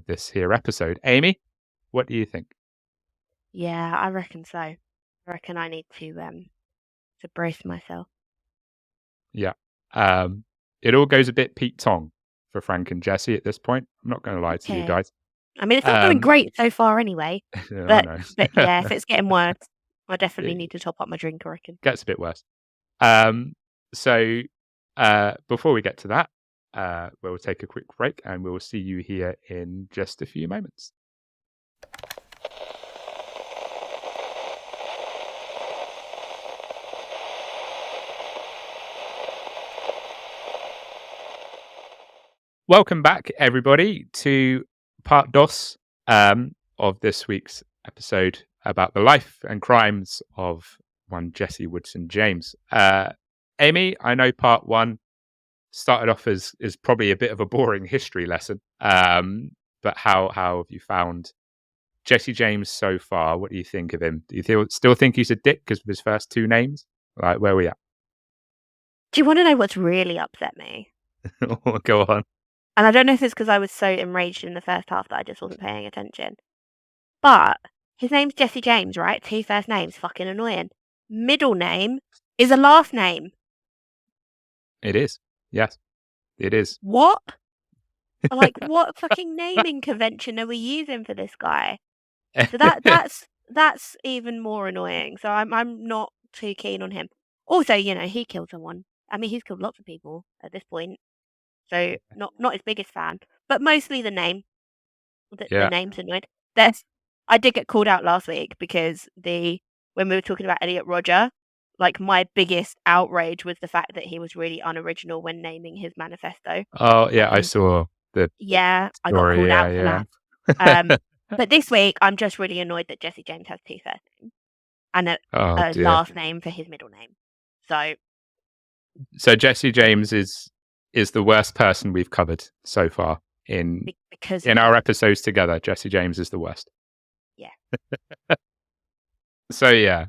this here episode. Amy, what do you think? Yeah, I reckon so. I reckon I need to brace myself. Yeah. It all goes a bit Pete Tong for Frank and Jesse at this point. I'm not going to lie to you guys. I mean, it's not going great so far anyway. But yeah, if it's getting worse, I definitely need to top up my drink, I reckon. Gets a bit worse. So before we get to that, we'll take a quick break and we'll see you here in just a few moments. Welcome back, everybody, to part dos of this week's episode about the life and crimes of one Jesse Woodson James. Amy, I know part one started off as probably a bit of a boring history lesson, but how have you found Jesse James so far? What do you think of him? Do you still think he's a dick because of his first two names? Like, where are we at? Do you want to know what's really upset me? Go on. And I don't know if it's because I was so enraged in the first half that I just wasn't paying attention. But his name's Jesse James, right? Two first names, fucking annoying. Middle name is a last name. It is. Yes, it is. What? Like, what fucking naming convention are we using for this guy? So that's even more annoying. So I'm not too keen on him. Also, he killed someone. I mean, he's killed lots of people at this point. So not his biggest fan, but mostly the name. The name's annoyed. I did get called out last week because when we were talking about Elliot Rodger, like my biggest outrage was the fact that he was really unoriginal when naming his manifesto. Oh yeah, I saw the I got called out for that. But this week I'm just really annoyed that Jesse James has two first names and a last name for his middle name. So Jesse James is the worst person we've covered so far in our episodes together. Jesse James is the worst. Yeah. So yeah,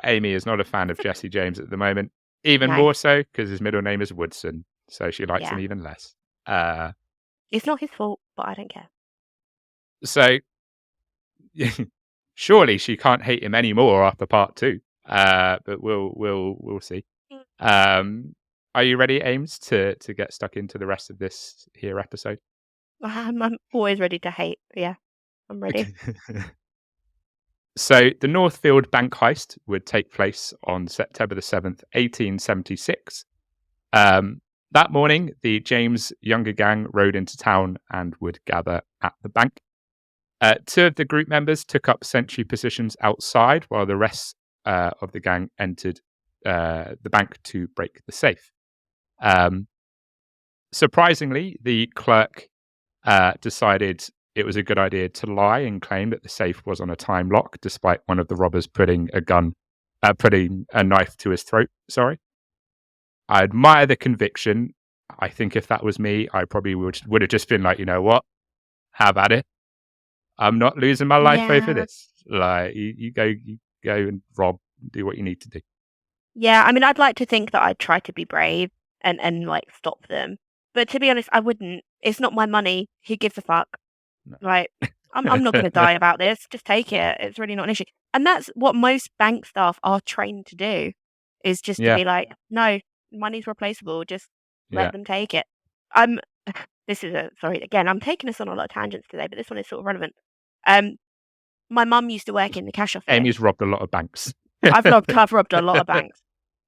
Amy is not a fan of Jesse James at the moment. Even more so because his middle name is Woodson, so she likes him even less. It's not his fault, but I don't care. So surely she can't hate him anymore after part two. But we'll see. Are you ready, Ames, to get stuck into the rest of this here episode? I'm always ready to hate. Yeah, I'm ready. So the Northfield bank heist would take place on September the 7th, 1876. That morning, the James Younger gang rode into town and would gather at the bank. Two of the group members took up sentry positions outside while the rest of the gang entered the bank to break the safe. Surprisingly, the clerk decided it was a good idea to lie and claim that the safe was on a time lock, despite one of the robbers putting a knife to his throat. Sorry. I admire the conviction. I think if that was me, I probably would have just been like, you know what? Have at it. I'm not losing my life over Yeah. this. Like, you go and rob, do what you need to do. Yeah, I mean, I'd like to think that I'd try to be brave and like stop them. But to be honest, I wouldn't. It's not my money. Who gives a fuck? No. Like, I'm not going to die about this. Just take it. It's really not an issue. And that's what most bank staff are trained to do, is just to Yeah, be like, no, money's replaceable. Just yeah. let them take it. I'm. Sorry again. I'm taking us on a lot of tangents today, but this one is sort of relevant. Um, my mum used to work in the cash office. Amy's robbed a lot of banks. I've robbed a lot of banks.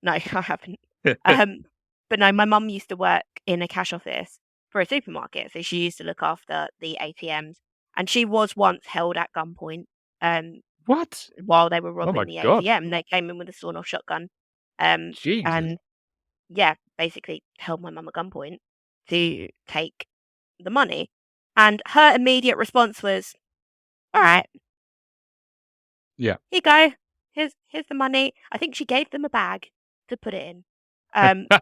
No, I haven't. But no, my mum used to work in a cash office for a supermarket, so she used to look after the ATMs, and she was once held at gunpoint What? while they were Oh robbing my the god. ATM. They came in with a sawn-off shotgun, and Jesus. yeah, basically held my mum at gunpoint to take the money. And her immediate response was, "All right, Yeah. here you go. Here's the money." I think she gave them a bag to put it in.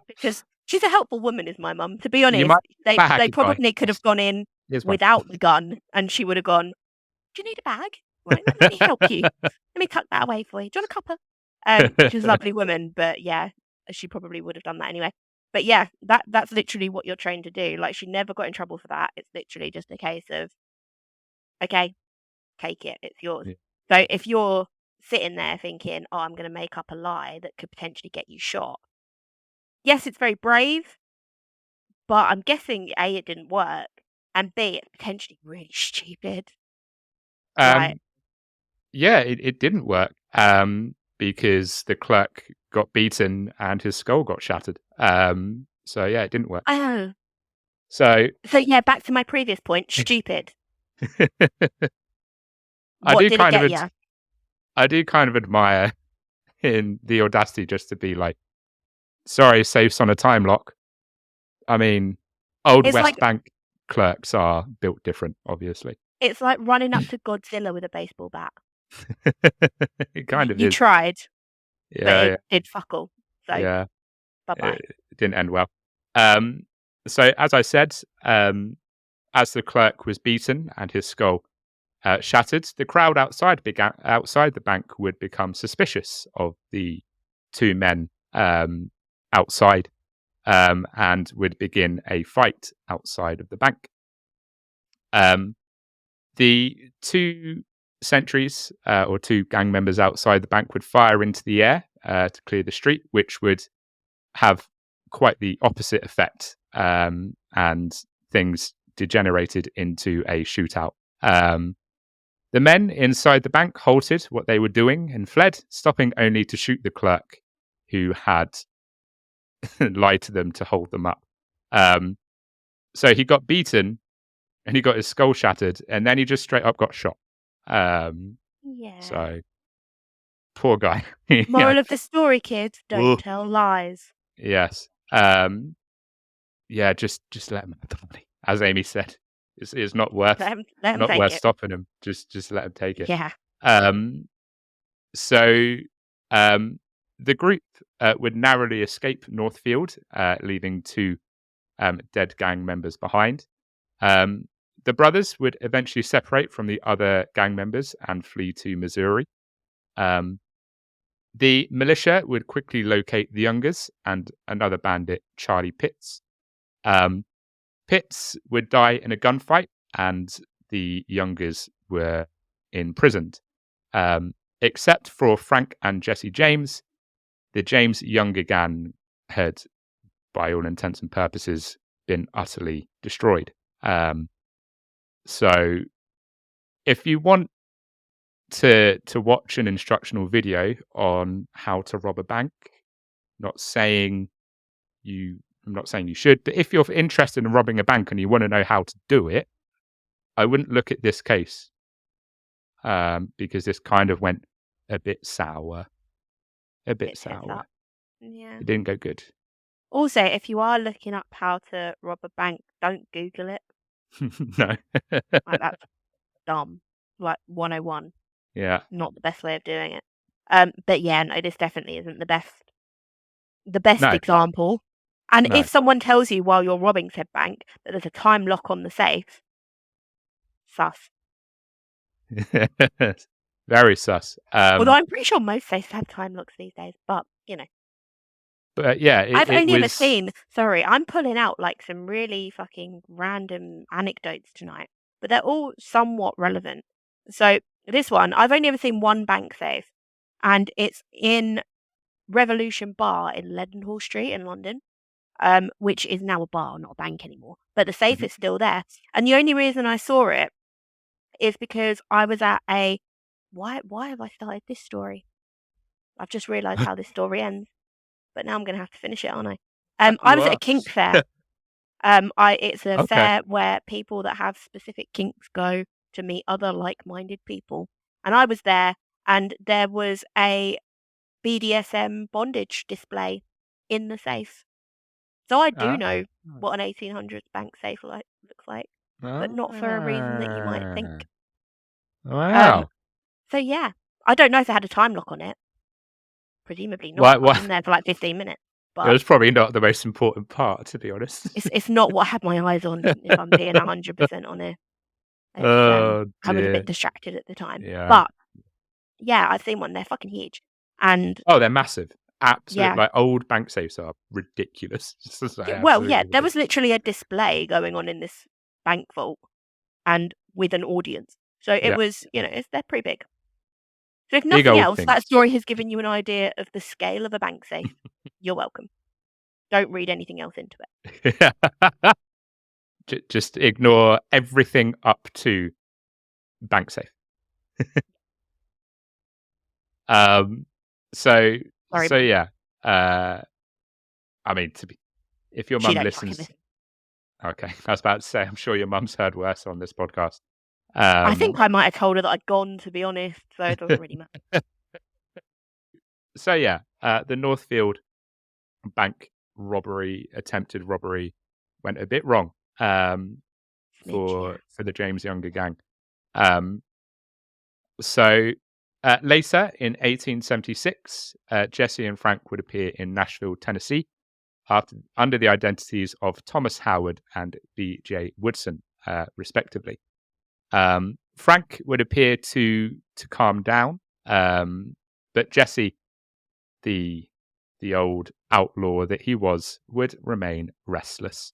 Because she's a helpful woman, is my mum. To be You honest, might they bag, guy. probably could have gone in Here's one. without the gun, and she would have gone, "Do you need a bag? Right, let me help you. Let me tuck that away for you. Do you want a cuppa?" She's a lovely woman, but yeah, she probably would have done that anyway. But yeah, that's literally what you're trained to do. Like, she never got in trouble for that. It's literally just a case of, okay, take it. It's yours. Yeah. So if you're sitting there thinking, "Oh, I'm going to make up a lie that could potentially get you shot," yes, it's very brave, but I'm guessing A, it didn't work, and B, it's potentially really stupid. Like, Um, yeah, it didn't work. Because the clerk got beaten and his skull got shattered. So yeah, it didn't work. oh, So so yeah, back to my previous point, stupid. I What do did it kind get of you? I do kind of admire in the audacity just to be like, sorry, safe's on a time lock. I mean, old It's West like Bank clerks are built different, obviously. it's like running up to Godzilla with a baseball bat. It kind of You is. tried, but Yeah, it yeah, did fuck all. So yeah. bye bye. It didn't end well. Um, so as I said, as the clerk was beaten and his skull shattered, the crowd outside the bank would become suspicious of the two men outside, and would begin a fight outside of the bank. The two sentries or two gang members outside the bank would fire into the air to clear the street, which would have quite the opposite effect, and things degenerated into a shootout. The men inside the bank halted what they were doing and fled, stopping only to shoot the clerk who had lied to them to hold them up. So he got beaten and he got his skull shattered, and then he just straight up got shot. Yeah. So poor guy. Yeah. Moral of the story, kids: don't Ooh. tell lies. Yes. Yeah, just let him have the money. As Amy said, it's not worth Let 'em not take worth it. stopping him. Just let him take it. Yeah. Um, so the group would narrowly escape Northfield, leaving two dead gang members behind. The brothers would eventually separate from the other gang members and flee to Missouri. The militia would quickly locate the Youngers and another bandit, Charlie Pitts. Pitts would die in a gunfight, and the Youngers were imprisoned. Except for Frank and Jesse James, the James Younger gang had, by all intents and purposes, been utterly destroyed. So, if you want to watch an instructional video on how to rob a bank, not saying I'm not saying you should, but if you're interested in robbing a bank and you want to know how to do it, I wouldn't look at this case, because this kind of went a bit sour. A bit It sets sour. up. Yeah. It didn't go good. Also, if you are looking up how to rob a bank, don't Google it. No. Like, dumb. Like 101. Yeah. Not the best way of doing it. But yeah, no, this definitely isn't the best No. example. And No. if someone tells you while you're robbing said bank that there's a time lock on the safe, sus. Very sus. Although I'm pretty sure most safes have time locks these days, but But yeah, I've it only ever was. seen. Sorry, I'm pulling out like some really fucking random anecdotes tonight, but they're all somewhat relevant. So this one, I've only ever seen one bank safe, and it's in Revolution Bar in Leadenhall Street in London, which is now a bar, not a bank anymore. But the safe Mhm. is still there, and the only reason I saw it is because I was at a. Why have I started this story? I've just realised how this story ends, but now I'm going to have to finish it, aren't I? I You was at a are. kink fair. It's a Okay. fair where people that have specific kinks go to meet other like-minded people, and I was there, and there was a BDSM bondage display in the safe. So I do Ah. know what an 1800s bank safe looks like, but not for a reason that you might think. Ah. Um, Wow. so yeah, I don't know if it had a time lock on it. Presumably Why? not. I was Why? in there for like 15 minutes, It but was probably not the most important part, to be honest. it's not what I had my eyes on. If I'm being 100% honest, it's Oh I was a bit dear. distracted at the time. Yeah. But yeah, I've seen one. They're fucking huge, and Oh, they're massive. Absolute. yeah, Like old bank safes are ridiculous. Just like well, yeah, absolutely there was ridiculous. literally a display going on in this bank vault, and with an audience. So it Yeah. was, they're pretty big. So if Big nothing old else, that things. story has given you an idea of the scale of a bank safe. You're welcome. Don't read anything else into it. Just ignore everything up to bank safe. Um. So Sorry, so mum. yeah. Uh. I mean, if your She mum don't fucking listens, listen. okay. I was about to say, I'm sure your mum's heard worse on this podcast. I Um. think I might have told her that I'd gone, to be honest, so it doesn't really matter. So yeah, the Northfield bank attempted robbery, went a bit wrong. Smidge, yeah. For the James Younger gang. Um. So later in 1876, Jesse and Frank would appear in Nashville, Tennessee, under the identities of Thomas Howard and B.J. Woodson, respectively. Frank would appear to calm down, but Jesse, the old outlaw that he was, would remain restless.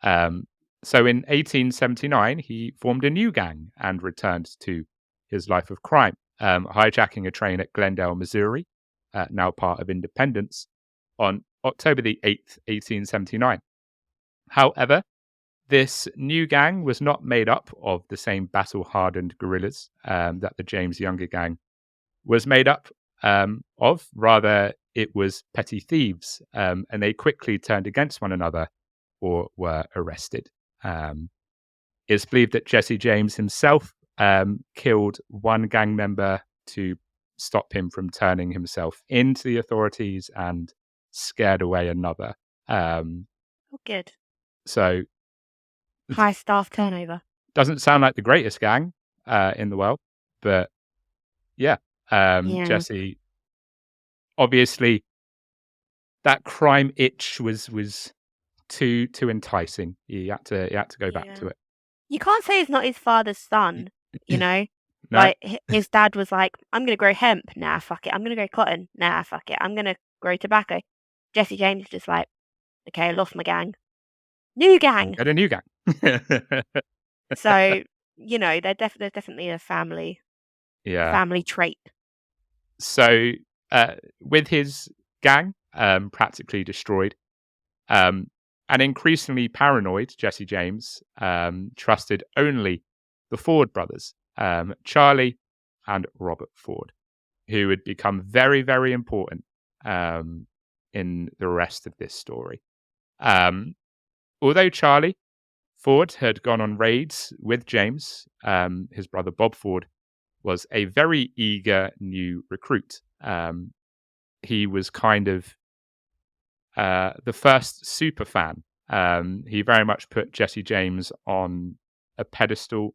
Um, so in 1879, he formed a new gang and returned to his life of crime, hijacking a train at Glendale, Missouri, now part of Independence, on October the 8th, 1879. However, this new gang was not made up of the same battle-hardened guerrillas that the James Younger gang was made up of. Rather, it was petty thieves, and they quickly turned against one another or were arrested. It's believed that Jesse James himself killed one gang member to stop him from turning himself into the authorities and scared away another. Oh, good. So High staff turnover. doesn't sound like the greatest gang in the world, but yeah, Yeah. Jesse, obviously that crime itch was too enticing. He had to go back Yeah. to it. You can't say he's not his father's son, you know? No, Like, his dad was like, I'm going to grow hemp. Nah, fuck it. I'm going to grow cotton. Nah, fuck it. I'm going to grow tobacco. Jesse James is just like, okay, I lost my gang. New gang. get a new gang. So, there's definitely a family Yeah. trait. So with his gang practically destroyed, and increasingly paranoid, Jesse James trusted only the Ford brothers, Charlie and Robert Ford, who would become very, very important in the rest of this story. Although Charlie Ford had gone on raids with James, his brother Bob Ford was a very eager new recruit. He was kind of the first super fan. He very much put Jesse James on a pedestal.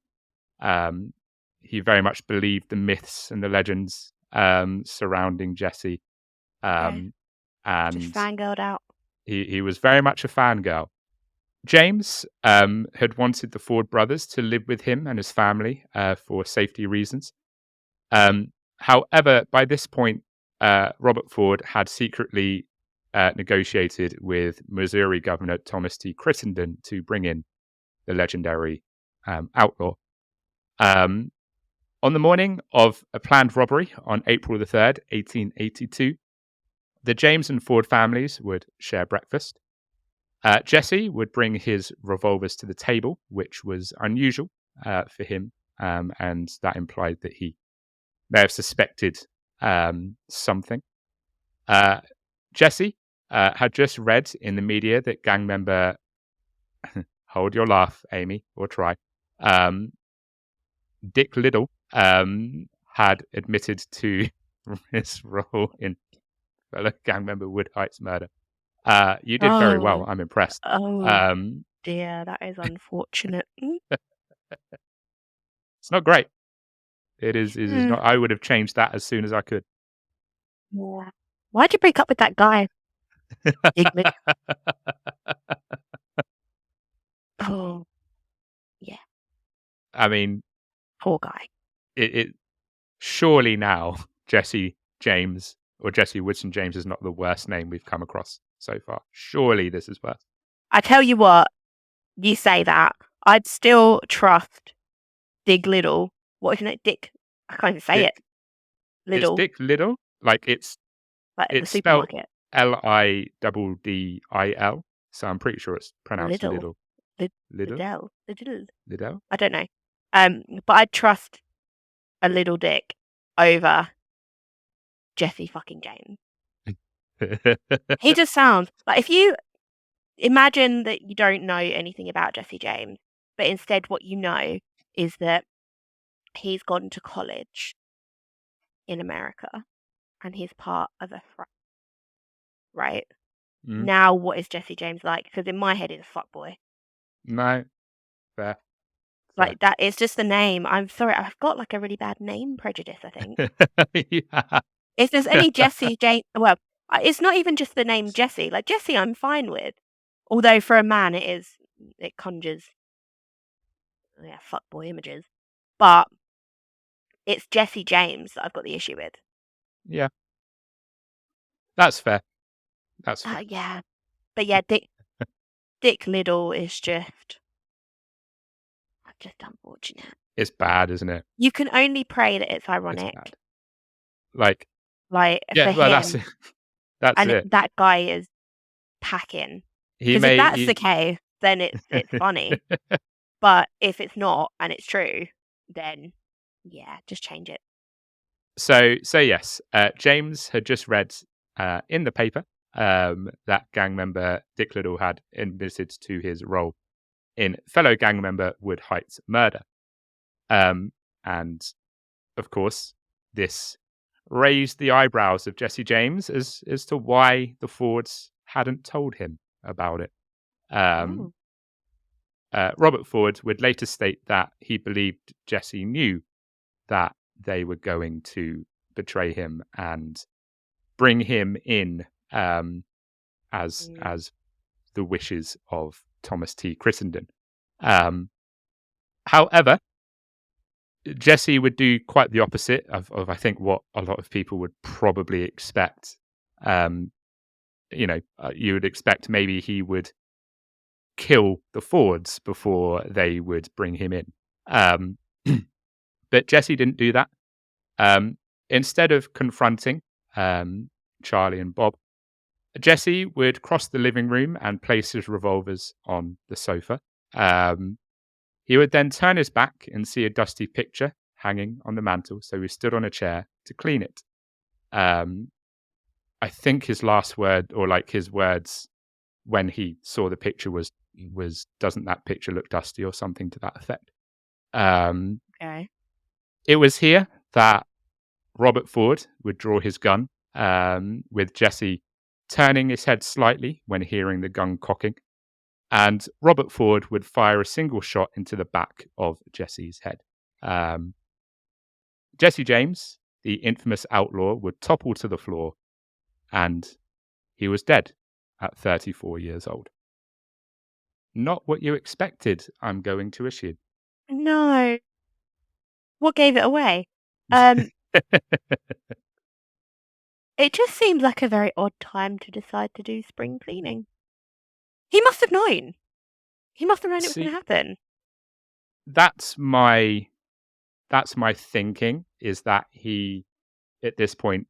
he very much believed the myths and the legends surrounding Jesse. Okay. Just And fangirled out. he was very much a fangirl. James had wanted the Ford brothers to live with him and his family for safety reasons. However, by this point, Robert Ford had secretly negotiated with Missouri Governor Thomas T. Crittenden to bring in the legendary outlaw. On the morning of a planned robbery on April the 3rd, 1882, the James and Ford families would share breakfast. Jesse would bring his revolvers to the table, which was unusual for him, and that implied that he may have suspected something. Jesse had just read in the media that gang member, hold your laugh, Amy, or try, Dick Little had admitted to his role in fellow gang member Wood Heights murder. You did very well. I'm impressed. Oh dear, that is unfortunate. It's not great. It is not. I would have changed that as soon as I could. Yeah. Why'd you break up with that guy? Diglett. Oh, yeah. I mean, Poor guy. it surely now Jesse James or Jesse Woodson James is not the worst name we've come across so far. Surely this is worse. I tell you what, you say that. I'd still trust Dig Little. What is his name? Dick. I can't even say it. Little. It's Dick Little. Like it's Like at the it's spelled supermarket. Liddil. So I'm pretty sure it's pronounced Little. Liddle. Liddell. I don't know. But I'd trust a little dick over Jesse fucking James. He just sounds like, if you imagine that you don't know anything about Jesse James, but instead what you know is that he's gone to college in America and he's part of a frat, right? Mm. Now what is Jesse James like? Because in my head he's a fuckboy. No. Fair. Like that, it's just the name. I'm sorry, I've got like a really bad name prejudice, I think. Yeah. If there's any Jesse James, well, it's not even just the name Jesse. Like Jesse, I'm fine with. Although for a man, it conjures, fuckboy images. But it's Jesse James that I've got the issue with. Yeah. That's fair. That's fair. Yeah. But yeah, Dick Little is just unfortunate. It's bad, isn't it? You can only pray that it's ironic. It's like for well, him. that's and it. That guy is packing. Because if that's the case, then it's funny. But if it's not and it's true, then yeah, just change it. So yes, James had just read in the paper that gang member Dick Little had admitted to his role in fellow gang member Wood Heights murder. And of course, this raised the eyebrows of Jesse James as to why the Fords hadn't told him about it. Robert Ford would later state that he believed Jesse knew that they were going to betray him and bring him in as the wishes of Thomas T. Crittenden. However, Jesse would do quite the opposite of I think what a lot of people would probably expect. You would expect maybe he would kill the Fords before they would bring him in. But Jesse didn't do that. Instead of confronting Charlie and Bob, Jesse would cross the living room and place his revolvers on the sofa. He would then turn his back and see a dusty picture hanging on the mantle, so he stood on a chair to clean it. I think his last word, or like his words when he saw the picture was doesn't that picture look dusty, or something to that effect. Okay. It was here that Robert Ford would draw his gun, with Jesse turning his head slightly when hearing the gun cocking, and Robert Ford would fire a single shot into the back of Jesse's head. Jesse James, the infamous outlaw, would topple to the floor, and he was dead at 34 years old. Not what you expected, I'm going to assume. No. What gave it away? It just seemed like a very odd time to decide to do spring cleaning. He must have known. He must have known it was going to See, happen. that's my thinking, is that he, at this point,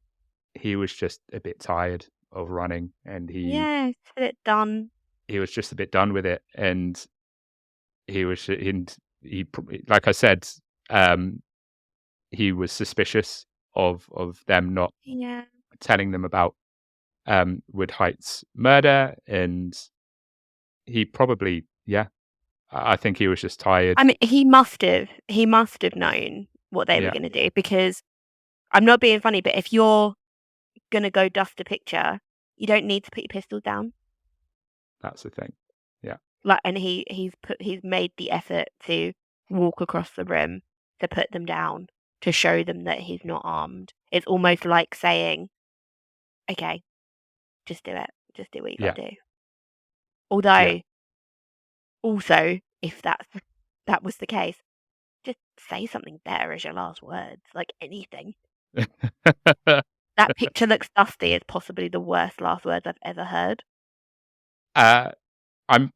he was just a bit tired of running, and Yeah, get it done. he was just a bit done with it, and like I said, um, he was suspicious of them not Yeah. telling them about Wood Heights murder, and he probably, yeah, I think he was just tired. I mean, he must have known what they were Yeah, going to do, because I'm not being funny, but if you're going to go dust a picture, you don't need to put your pistols down. that's the thing. Yeah, Like, and he's made the effort to walk across the room to put them down, to show them that he's not armed. It's almost like saying, okay, just do it. Just do what you yeah, gotta do. yeah. Although, also, if that was the case, just say something better as your last words, like anything. That picture looks dusty is possibly the worst last words I've ever heard. uh, I'm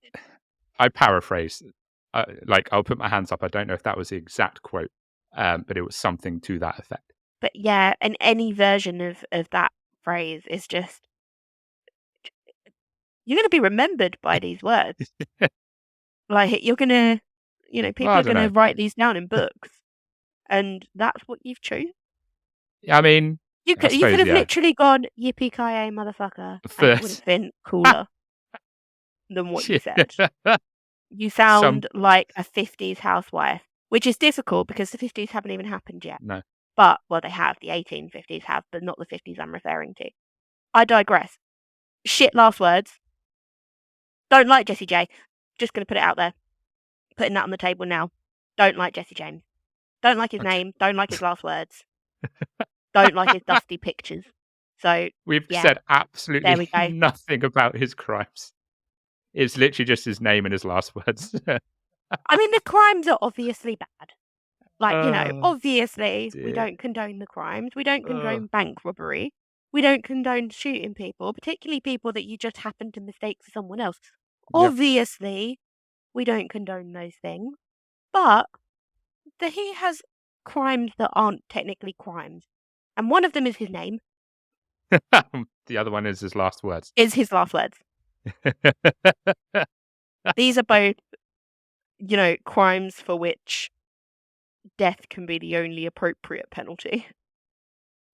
I paraphrase. Like, I'll put my hands up. I don't know if that was the exact quote, but it was something to that effect. But yeah, and any version of that phrase is just, you're gonna be remembered by these words. Like, you're gonna, Well, people I are don't gonna know. write these down in books, and that's what you've chosen. I mean, I You could suppose, have yeah. literally gone yippee-ki-yay, motherfucker, and it would First, have been cooler than what you said. yeah. You Some sound like a 50s housewife, which is difficult because the 50s haven't even happened yet. no. But, well, they have. The 1850s have, but not the 50s I'm referring to. I digress. Shit last words. Don't like Jesse J. Just going to put it out there. Putting that on the table now. Don't like Jesse James. Don't like his name. Don't like his last words. Don't like his dusty pictures. So, We've yeah, said there absolutely we go. nothing about his crimes. It's literally just his name and his last words. I mean, the crimes are obviously bad. Like, Oh, obviously, we dear. don't condone the crimes. We don't Oh, condone bank robbery. We don't condone shooting people, particularly people that you just happen to mistake for someone else. yep. Obviously, we don't condone those things. But he has crimes that aren't technically crimes. And one of them is his name, The other one is his last words. is his last words. These are both, crimes for which death can be the only appropriate penalty.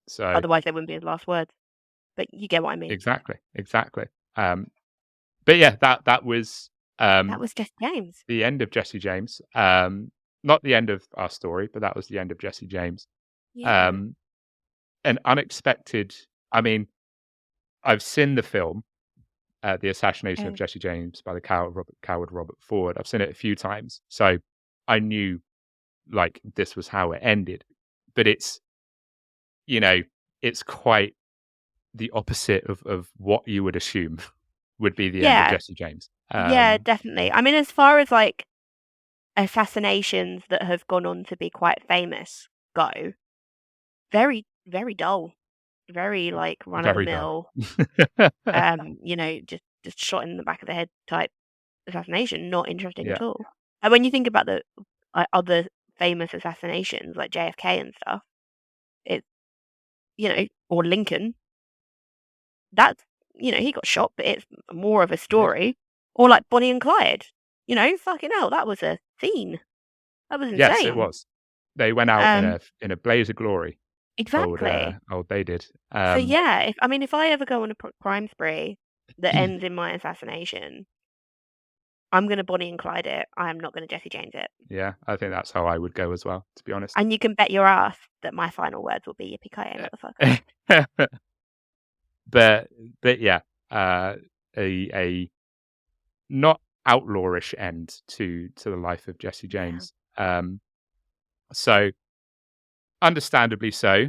So, Otherwise, they wouldn't be his last words. But you get what I mean. exactly. But yeah, that was That was Jesse James. the end of Jesse James. Not the end of our story, but that was the end of Jesse James. Yeah. An unexpected. I mean, I've seen the film, The Assassination of Okay. Jesse James by the coward Robert Ford. I've seen it a few times, so I knew, like, this was how it ended. But it's quite the opposite of what you would assume would be the end of Yeah. Jesse James. Yeah, definitely. I mean, as far as like assassinations that have gone on to be quite famous go, very, very dull. Very like run of the Very dull. mill, just shot in the back of the head type assassination, not interesting Yeah, at all. And when you think about the other famous assassinations like JFK and stuff, it or Lincoln, that's he got shot, but it's more of a yeah. story. Or like Bonnie and Clyde, fucking hell, that was a scene. That was Yes, it insane. was. They went out in Um, a blaze of glory. exactly. Old they did. So yeah, if I ever go on a crime spree that ends in my assassination, I'm gonna Bonnie and Clyde it. I am not gonna Jesse James it. Yeah, I think that's how I would go as well, to be honest. And you can bet your ass that my final words will be yippee-ki-yay, motherfucker. but yeah, a not outlawish end to the life of Jesse Yeah. James. So understandably so.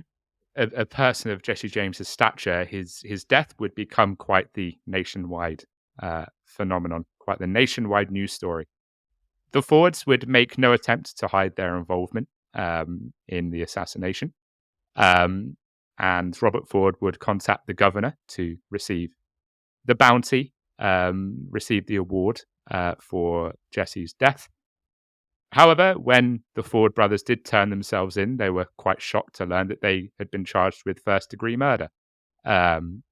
A person of Jesse James's stature, his death would become quite the nationwide phenomenon, quite the nationwide news story. The Fords would make no attempt to hide their involvement in the assassination, and Robert Ford would contact the governor to receive the bounty, receive the award for Jesse's death. However, when the Ford brothers did turn themselves in, they were quite shocked to learn that they had been charged with first-degree murder. Um,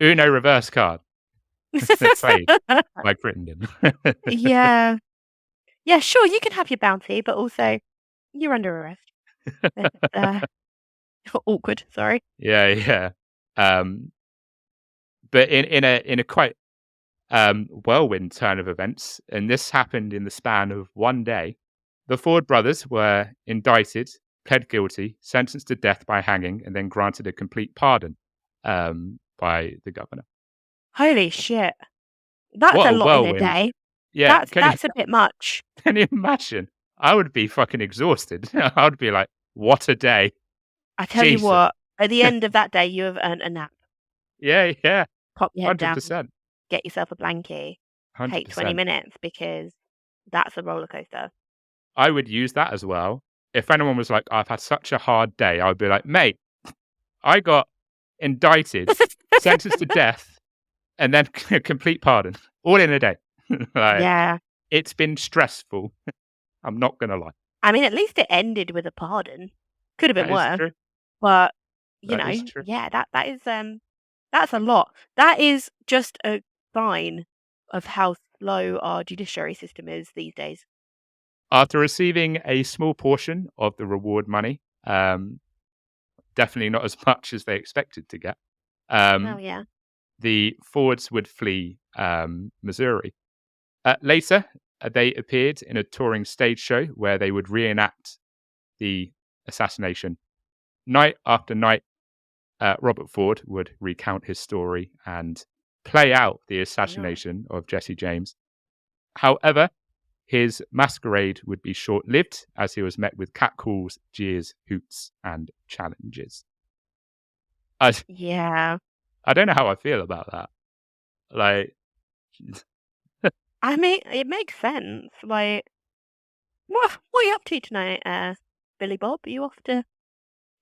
Uno reverse card, played by Crittenden. Yeah. Yeah, sure, you can have your bounty, but also you're under arrest. It's, awkward, sorry. Yeah. Um, but in a quite whirlwind turn of events, and this happened in the span of one day, the Ford brothers were indicted, pled guilty, sentenced to death by hanging, and then granted a complete pardon by the governor. Holy shit. That's What a a lot in a whirlwind! day. Yeah, That's a bit much. can you imagine? I would be fucking exhausted. I would be like, what a day. I tell you Jesus. what, at the end of that day, you have earned a nap. Yeah. Pop your head down, 100%. get yourself a blankie, take 20 100%. minutes because that's a roller coaster. I would use that as well. If anyone was like, I've had such a hard day, I would be like, mate, I got indicted, sentenced to death, and then complete pardon, all in a day. Like, Yeah. it's been stressful. I'm not going to lie. I mean, at least it ended with a pardon. Could have been That is worse, true. but That is true. yeah, that is that's a lot. That is just a sign of how slow our judiciary system is these days. After receiving a small portion of the reward money, definitely not as much as they expected to get, Oh yeah. the Fords would flee Missouri. Later, they appeared in a touring stage show where they would reenact the assassination. Night after night, Robert Ford would recount his story and play out the No. assassination of Jesse James. However, his masquerade would be short-lived as he was met with catcalls, jeers, hoots, and challenges. Yeah. I don't know how I feel about that. Like, I mean, it makes sense. Like, what are you up to tonight, Billy Bob? Are you off to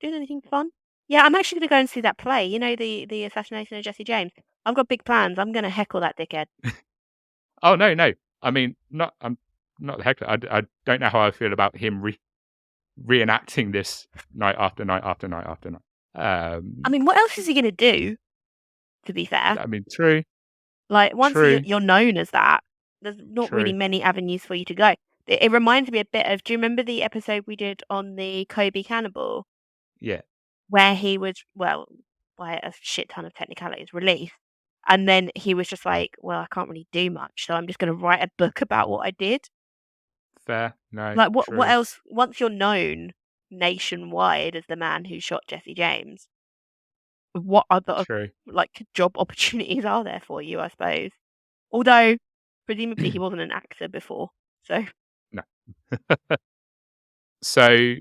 doing anything fun? Yeah, I'm actually gonna go and see that play. You know, the assassination of Jesse James. I've got big plans. I'm gonna heckle that dickhead. oh no. I mean, I'm not the heckler. I don't know how I feel about him reenacting this night after night after night after night. I mean, what else is he gonna do? To be fair, I mean, true, like once true, you're known as that, there's not really true. many avenues for you to go. It reminds me a bit of. Do you remember the episode we did on the Kobe cannibal, Yeah, where he was by a shit ton of technicalities released, and then he was just like, "Well, I can't really do much, so I'm just gonna write a book about what I did." fair. No, Like, what true, else? Once you're known nationwide as the man who shot Jesse James, what other true. like job opportunities are there for you? I suppose. Although, presumably, he wasn't an actor before, so No. So,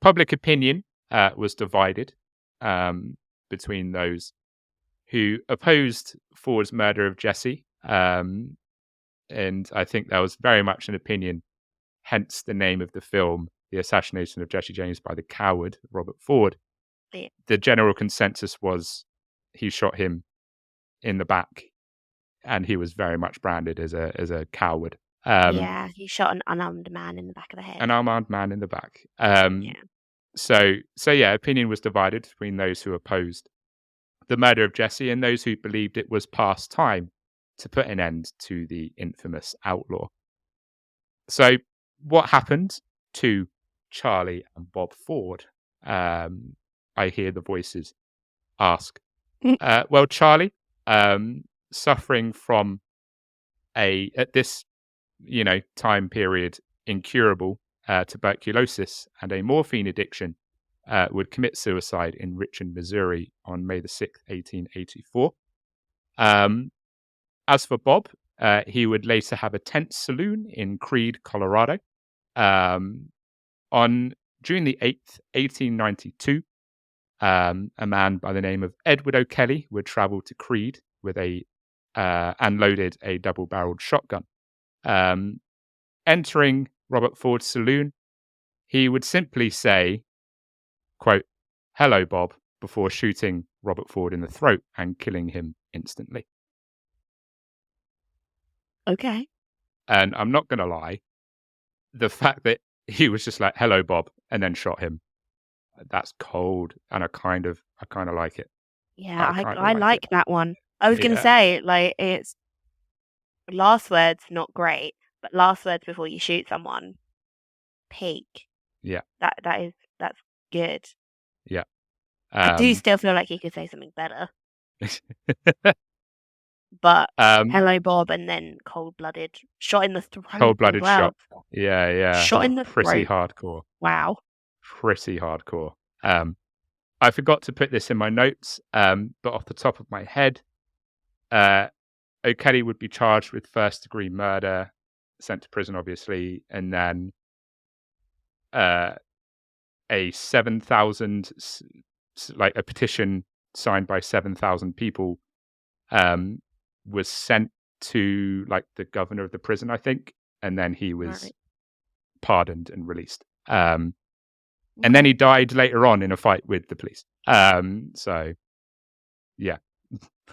public opinion was divided between those who opposed Ford's murder of Jesse, and I think that was very much an opinion. Hence, the name of the film, "The Assassination of Jesse James by the Coward Robert Ford." yeah, The general consensus was he shot him in the back, and he was very much branded as a coward. yeah, he shot an unarmed man in the back of the An head. unarmed man in the back. Yeah, So yeah, opinion was divided between those who opposed the murder of Jesse and those who believed it was past time to put an end to the infamous outlaw. So what happened to Charlie and Bob Ford? I hear the voices ask. Well, Charlie, suffering from at this time period, incurable tuberculosis and a morphine addiction, would commit suicide in Richmond, Missouri on May the 6th, 1884. As for Bob, he would later have a tent saloon in Creede, Colorado. Um, On June the 8th, 1892, a man by the name of Edward O'Kelly would travel to Creede with and loaded a double-barreled shotgun. Entering Robert Ford's saloon, he would simply say, quote, "Hello, Bob," before shooting Robert Ford in the throat and killing him instantly. Okay. And I'm not going to lie, the fact that he was just like, "Hello, Bob," and then shot him, that's cold, and I kind of like it. Yeah, I kind of I like it. like that one. I was gonna Yeah. say, like, it's last words not great, but last words before you shoot someone, peak. Yeah. That's good. Yeah. I do still feel like he could say something better, but hello, Bob, and then cold-blooded, shot in the throat as cold-blooded well. shot. Yeah. Shot in the Pretty throat. hardcore. Wow. Pretty hardcore. I forgot to put this in my notes, but off the top of my head, O'Kelly would be charged with first-degree murder, sent to prison, obviously, and then a 7,000, like a petition signed by 7,000 people, was sent to like the governor of the prison, I think, and then he was pardoned and released. And then he died later on in a fight with the police. So, yeah.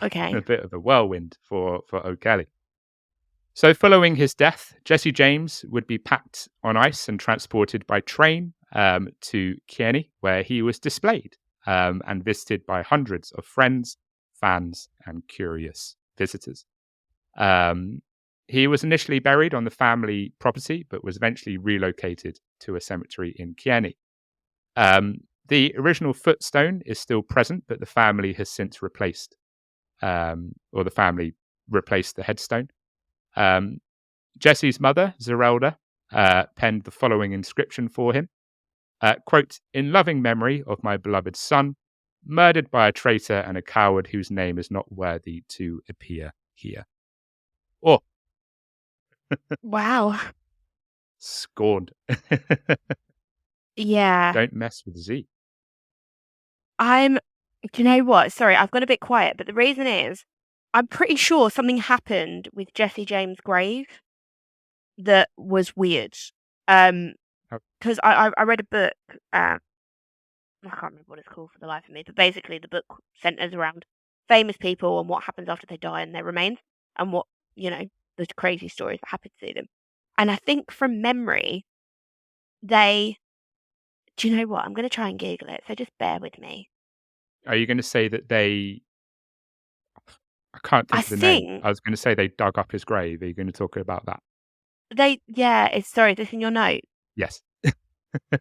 Okay. A bit of a whirlwind for O'Kelly. So following his death, Jesse James would be packed on ice and transported by train to Kearney, where he was displayed and visited by hundreds of friends, fans, and curious visitors. He was initially buried on the family property, but was eventually relocated to a cemetery in Kearney. The original footstone is still present, but the family has since replaced, or the family replaced the headstone. Jesse's mother, Zerelda, penned the following inscription for him. Quote, "In loving memory of my beloved son, murdered by a traitor and a coward whose name is not worthy to appear here." Oh. Wow. Scorned. Yeah. Don't mess with Z. Do you know what? Sorry, I've gone a bit quiet, but the reason is, I'm pretty sure something happened with Jesse James' grave that was weird. Because I read a book, I can't remember what it's called for the life of me, but basically the book centers around famous people and what happens after they die and their remains, and what, the crazy stories that happen to them. And I think from memory, do you know what? I'm going to try and Google it, so just bear with me. Are you going to say that I can't think of the name. I was going to say they dug up his grave. Are you going to talk about that? Sorry, is this in your note? Yes.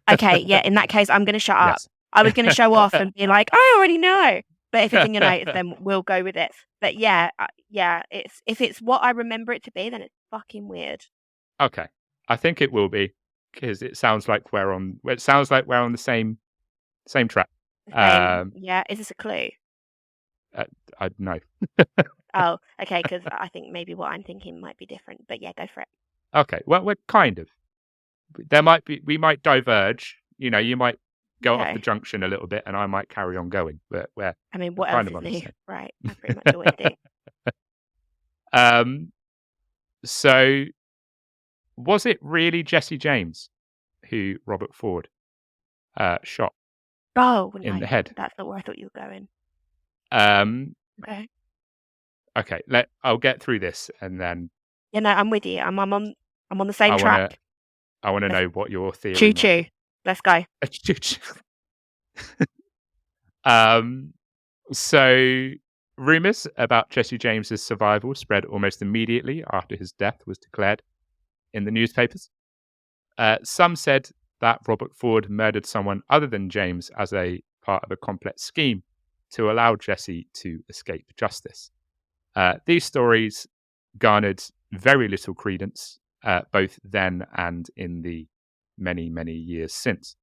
Okay, yeah, in that case, I'm going to shut up. I was going to show off and be like, I already know. But if it's in your notes, then we'll go with it. But yeah, if it's what I remember it to be, then it's fucking weird. Okay. I think it will be, because it sounds like we're on the same track. Yeah, is this a clue? No. Oh, okay, because I think maybe what I'm thinking might be different. But yeah, go for it. Okay, well, we're kind of. We might diverge. You might go off the junction a little bit, and I might carry on going. But what else is new? Right, I pretty much always do. So, was it really Jesse James who Robert Ford shot? In the head? That's not where I thought you were going. Okay. Okay. I'll get through this, and then. Yeah, no, I'm with you. I'm on the same track. I want to know what your theory. Choo choo. Let's go. Choo choo. So, rumours about Jesse James's survival spread almost immediately after his death was declared in the newspapers. Some said that Robert Ford murdered someone other than James as a part of a complex scheme to allow Jesse to escape justice. These stories garnered very little credence, both then and in the many, many years since.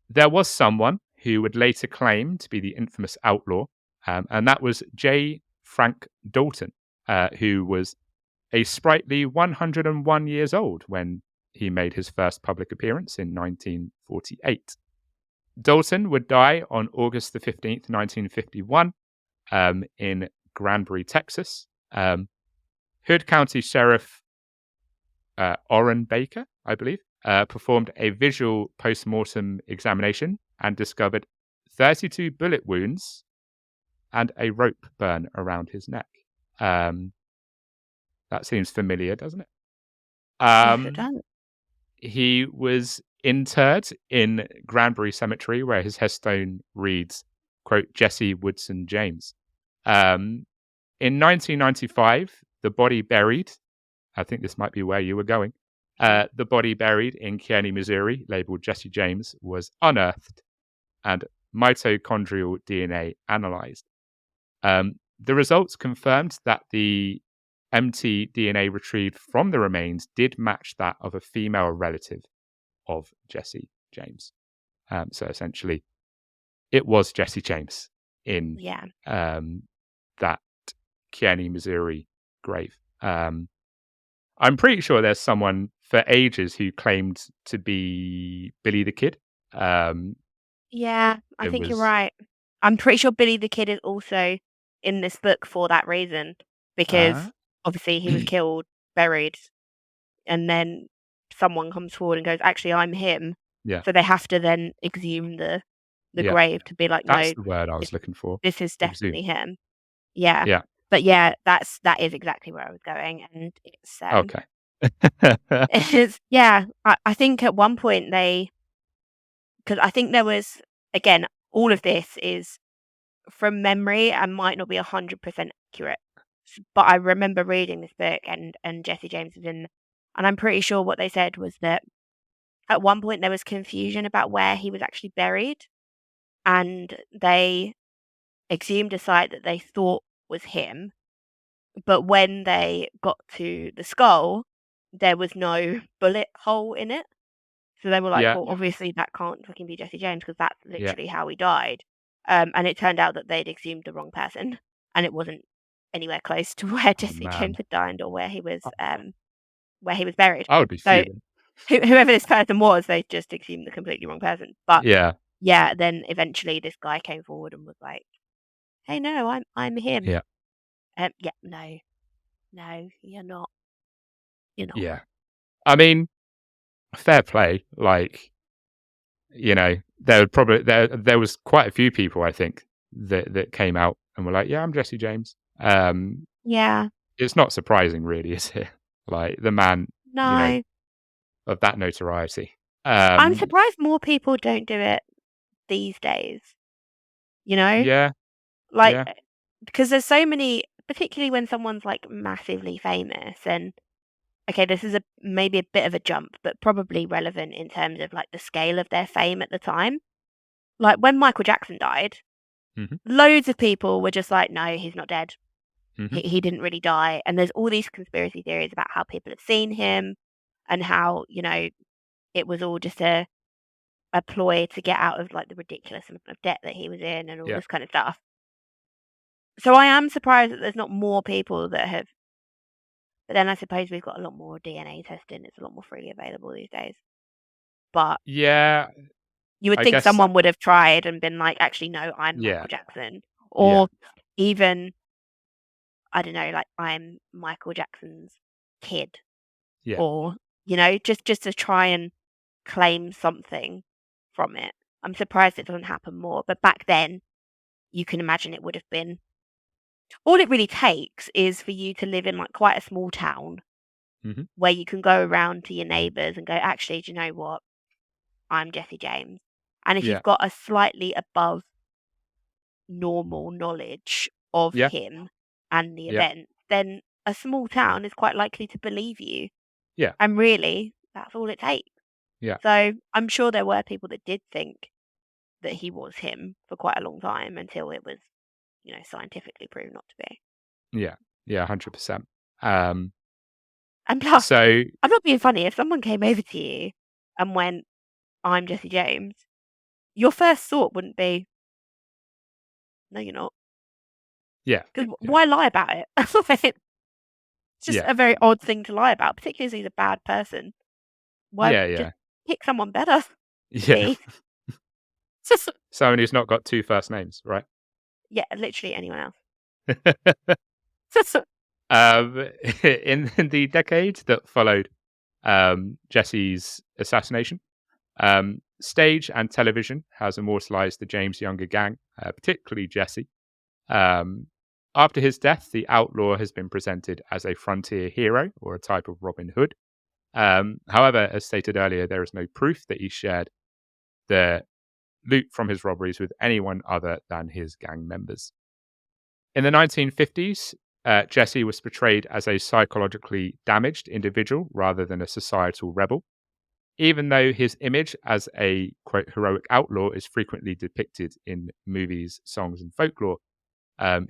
There was someone who would later claim to be the infamous outlaw, and that was J. Frank Dalton, who was a sprightly 101 years old when he made his first public appearance in 1948. Dalton would die on August the 15th, 1951, in Granbury, Texas. Hood County Sheriff Orrin Baker, I believe, performed a visual post-mortem examination and discovered 32 bullet wounds and a rope burn around his neck. That seems familiar, doesn't it? Yes, it does. He was interred in Granbury Cemetery, where his headstone reads, quote, Jesse Woodson James. In 1995, the body buried, I think this might be where you were going, the body buried in Kearney, Missouri, labeled Jesse James, was unearthed and mitochondrial DNA analyzed. The results confirmed that the mtDNA retrieved from the remains did match that of a female relative of Jesse James. So essentially, it was Jesse James in that Kearney, Missouri grave. I'm pretty sure there's someone for ages who claimed to be Billy the Kid. Yeah, I think you're right. I'm pretty sure Billy the Kid is also in this book for that reason, because obviously he was killed, buried, and then someone comes forward and goes, actually, I'm him. Yeah. So they have to then exhume the grave to be like, no, that's the word I was looking for. this is definitely him. Yeah. Yeah. But yeah, that is exactly where I was going, and it's okay. I think at one point because I think there was, again, all of this is from memory and might not be 100% accurate, but I remember reading this book and Jesse James was in, and I'm pretty sure what they said was that at one point there was confusion about where he was actually buried, and they exhumed a site that they thought was him, but when they got to the skull, there was no bullet hole in it. So they were like, well, obviously that can't fucking be Jesse James, because that's literally how he died. And it turned out that they'd exhumed the wrong person, and it wasn't anywhere close to where Jesse James had died or where he was buried. I would be fuming. Whoever this person was, they just exhumed the completely wrong person. But yeah, then eventually this guy came forward and was like, hey, no, I'm him. Yeah. No, you're not. You're not. Yeah. I mean, fair play. Like, there was quite a few people, I think, that came out and were like, yeah, I'm Jesse James. Yeah. It's not surprising, really, is it? Like, the man, of that notoriety. I'm surprised more people don't do it these days. Yeah. Like, because there's so many, particularly when someone's like massively famous, and okay, this is maybe a bit of a jump, but probably relevant in terms of like the scale of their fame at the time. Like when Michael Jackson died, loads of people were just like, no, he's not dead. He didn't really die. And there's all these conspiracy theories about how people have seen him and how, it was all just a ploy to get out of like the ridiculous amount of debt that he was in and all this kind of stuff. So I am surprised that there's not more people that have. But then I suppose we've got a lot more DNA testing. It's a lot more freely available these days. But yeah, you would think someone would have tried and been like, actually, no, I'm Michael Jackson. Or even, I don't know, like I'm Michael Jackson's kid. Yeah. Or, just to try and claim something from it. I'm surprised it doesn't happen more. But back then, you can imagine it would have been. All it really takes is for you to live in like quite a small town where you can go around to your neighbours and go, actually, do you know what? I'm Jesse James. And if you've got a slightly above normal knowledge of him and the event, then a small town is quite likely to believe you. Yeah. And really, that's all it takes. Yeah. So I'm sure there were people that did think that he was him for quite a long time until it was, scientifically proven not to be. Yeah. Yeah, 100%. And plus, so I'm not being funny. If someone came over to you and went, I'm Jesse James, your first thought wouldn't be, no, you're not. Yeah. Because why lie about it? It's just a very odd thing to lie about, particularly as he's a bad person. Why Yeah, just yeah. pick someone better, Yeah. please? Someone who's not got two first names, right? Yeah, literally anyone else. In the decade that followed Jesse's assassination, stage and television has immortalized the James Younger gang, particularly Jesse. Um, After his death, the outlaw has been presented as a frontier hero or a type of Robin Hood. However, as stated earlier, there is no proof that he shared the loot from his robberies with anyone other than his gang members. In the 1950s, Jesse was portrayed as a psychologically damaged individual rather than a societal rebel. Even though his image as a quote heroic outlaw is frequently depicted in movies, songs, and folklore,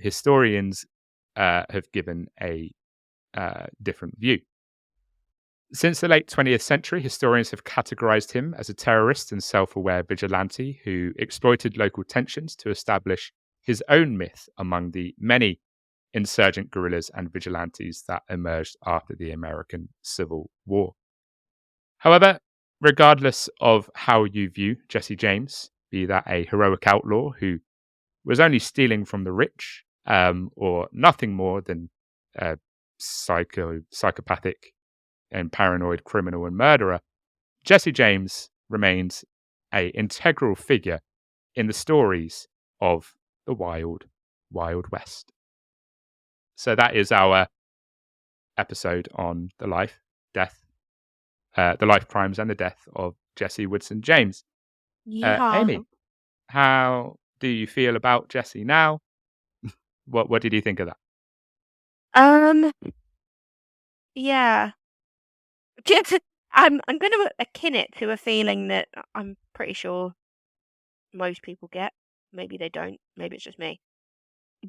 historians have given a different view. Since the late 20th century, historians have categorized him as a terrorist and self aware vigilante who exploited local tensions to establish his own myth among the many insurgent guerrillas and vigilantes that emerged after the American Civil War. However, regardless of how you view Jesse James, be that a heroic outlaw who was only stealing from the rich, or nothing more than a psychopathic and paranoid criminal and murderer, Jesse James remains a integral figure in the stories of the Wild, Wild West. So that is our episode on the life, the life, crimes, and the death of Jesse Woodson James. Yeehaw. Amy, how do you feel about Jesse now? What did you think of that? Um, yeah. Just, I'm going to akin it to a feeling that I'm pretty sure most people get. Maybe they don't. Maybe it's just me.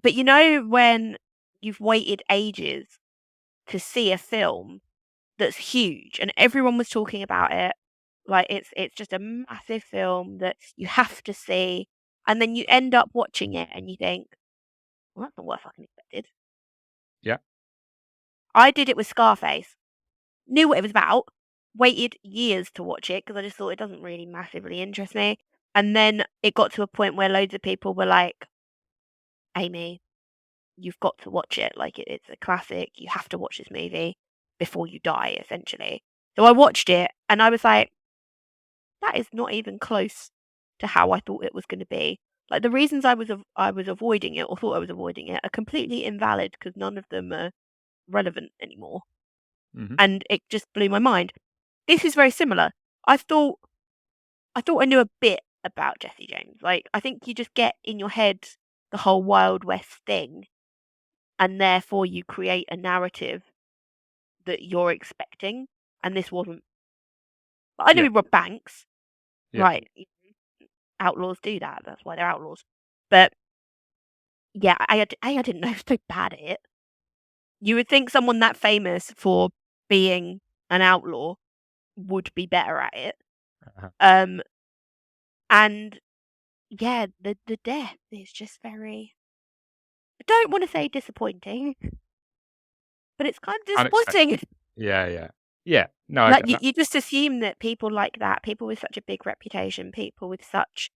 But you know when you've waited ages to see a film that's huge and everyone was talking about it, like it's just a massive film that you have to see, and then you end up watching it and you think, well, that's not what I fucking expected. Yeah. I did it with Scarface. Knew what it was about, waited years to watch it because I just thought it doesn't really massively interest me. And then it got to a point where loads of people were like, Amy, you've got to watch it. Like, it's a classic. You have to watch this movie before you die, essentially. So I watched it and I was like, that is not even close to how I thought it was going to be. Like, the reasons I was avoiding it or thought I was avoiding it are completely invalid because none of them are relevant anymore. Mm-hmm. And it just blew my mind. This is very similar. I thought I knew a bit about Jesse James. Like, I think you just get in your head the whole Wild West thing, and therefore you create a narrative that you're expecting. And this wasn't. I know Yeah. he robbed banks, Yeah. right? Outlaws do that. That's why they're outlaws. But yeah, I didn't know he was so bad at it. You would think someone that famous for being an outlaw would be better at it. Uh-huh. And yeah, the death is just very. I don't want to say disappointing, but it's kind of disappointing. Unexpected. Yeah. Yeah. Yeah. No, I Like get that. you just assume that people like that, people with such a big reputation, people with such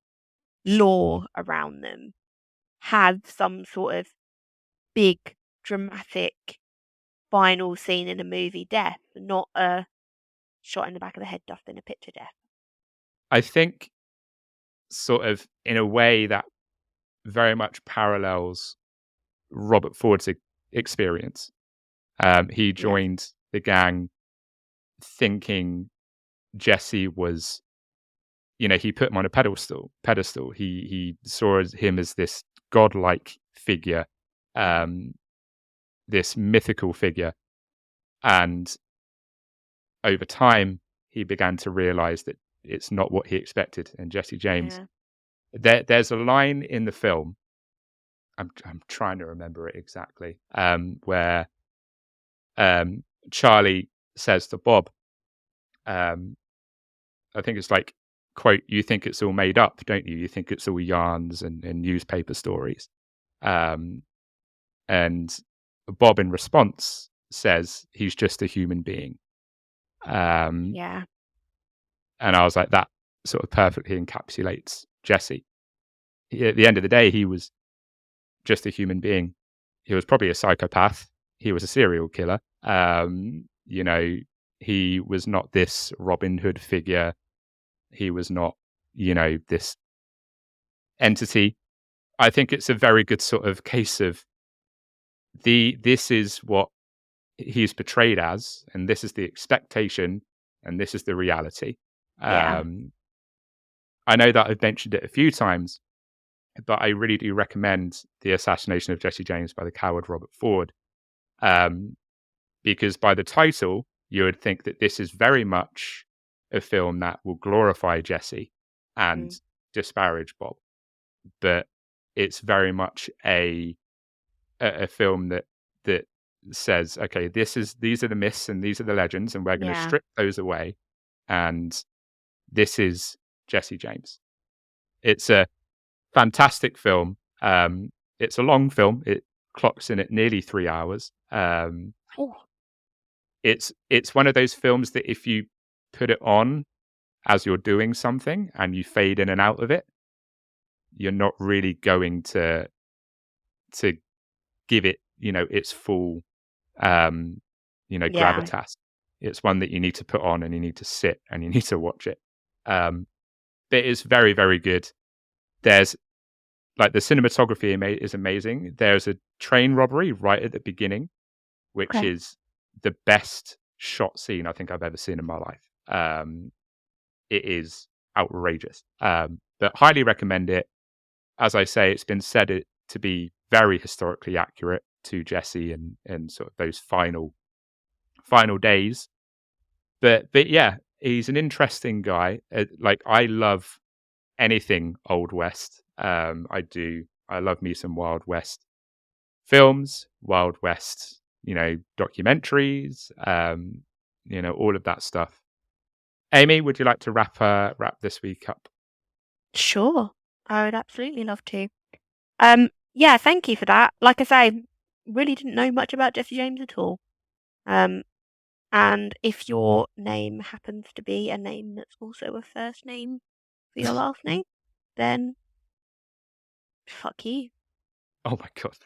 lore around them, have some sort of big dramatic final scene in a movie death, not a shot in the back of the head, duffed in a picture death. I think sort of in a way that very much parallels Robert Ford's experience. He Yeah, joined the gang thinking Jesse was, he put him on a pedestal. He saw him as this godlike figure, um, this mythical figure, and over time he began to realize that it's not what he expected. And Jesse James, yeah, there's a line in the film. I'm trying to remember it exactly, where Charlie says to Bob, um, I think it's like, quote, "You think it's all made up, don't you? You think it's all yarns and newspaper stories." Um, and Bob, in response, says he's just a human being. Um, yeah. And I was like, that sort of perfectly encapsulates Jesse. At the end of the day, he was just a human being. He was probably a psychopath. He was a serial killer. He was not this Robin Hood figure. He was not, this entity. I think it's a very good sort of case of this is what he's portrayed as, and this is the expectation, and this is the reality. Yeah. I know that I've mentioned it a few times, but I really do recommend The Assassination of Jesse James by the coward Robert Ford, because by the title, you would think that this is very much a film that will glorify Jesse and disparage Bob, but it's very much a film that says, okay, these are the myths and these are the legends, and we're going to strip those away, and this is Jesse James. It's a fantastic film. It's a long film. It clocks in at nearly 3 hours. It's one of those films that if you put it on as you're doing something and you fade in and out of it, you're not really going to give it, its full, gravitas. It's one that you need to put on and you need to sit and you need to watch it. But it's very, very good. There's the cinematography is amazing. There's a train robbery right at the beginning, which is the best shot scene I think I've ever seen in my life. It is outrageous, but highly recommend it. As I say, it's been said to be very historically accurate to Jesse and sort of those final days. But yeah, he's an interesting guy. I love anything Old West. I do. I love me some Wild West films, Wild West, documentaries, all of that stuff. Amy, would you like to wrap this week up? Sure, I would absolutely love to. Yeah, thank you for that. Like I say, really didn't know much about Jesse James at all. And if your name happens to be a name that's also a first name for your last name, then fuck you. Oh my god.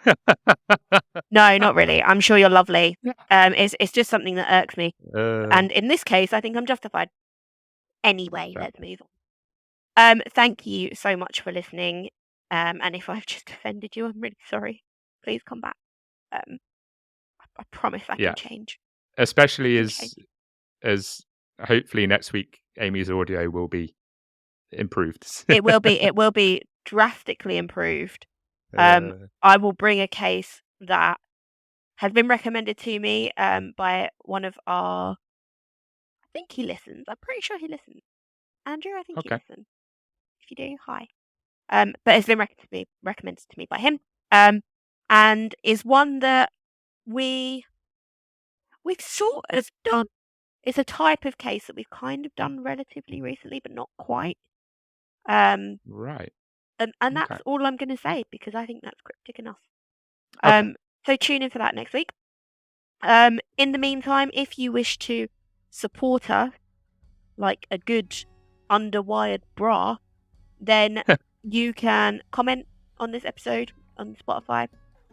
No, not really. I'm sure you're lovely. It's just something that irks me. And in this case, I think I'm justified. Anyway, let's move on. Thank you so much for listening. And if I've just offended you, I'm really sorry. Please come back. I promise I can change. Especially as hopefully next week Amy's audio will be improved. It will be drastically improved. I will bring a case that has been recommended to me by one of our, I think he listens. I'm pretty sure he listens. Andrew, I think you listen. If you do, hi. But it's been recommended to me by him. And is one that we've sort of done. It's a type of case that we've kind of done relatively recently, but not quite. Right. And that's all I'm going to say because I think that's cryptic enough. Okay. So tune in for that next week. In the meantime, if you wish to support us like a good underwired bra, then you can comment on this episode on Spotify.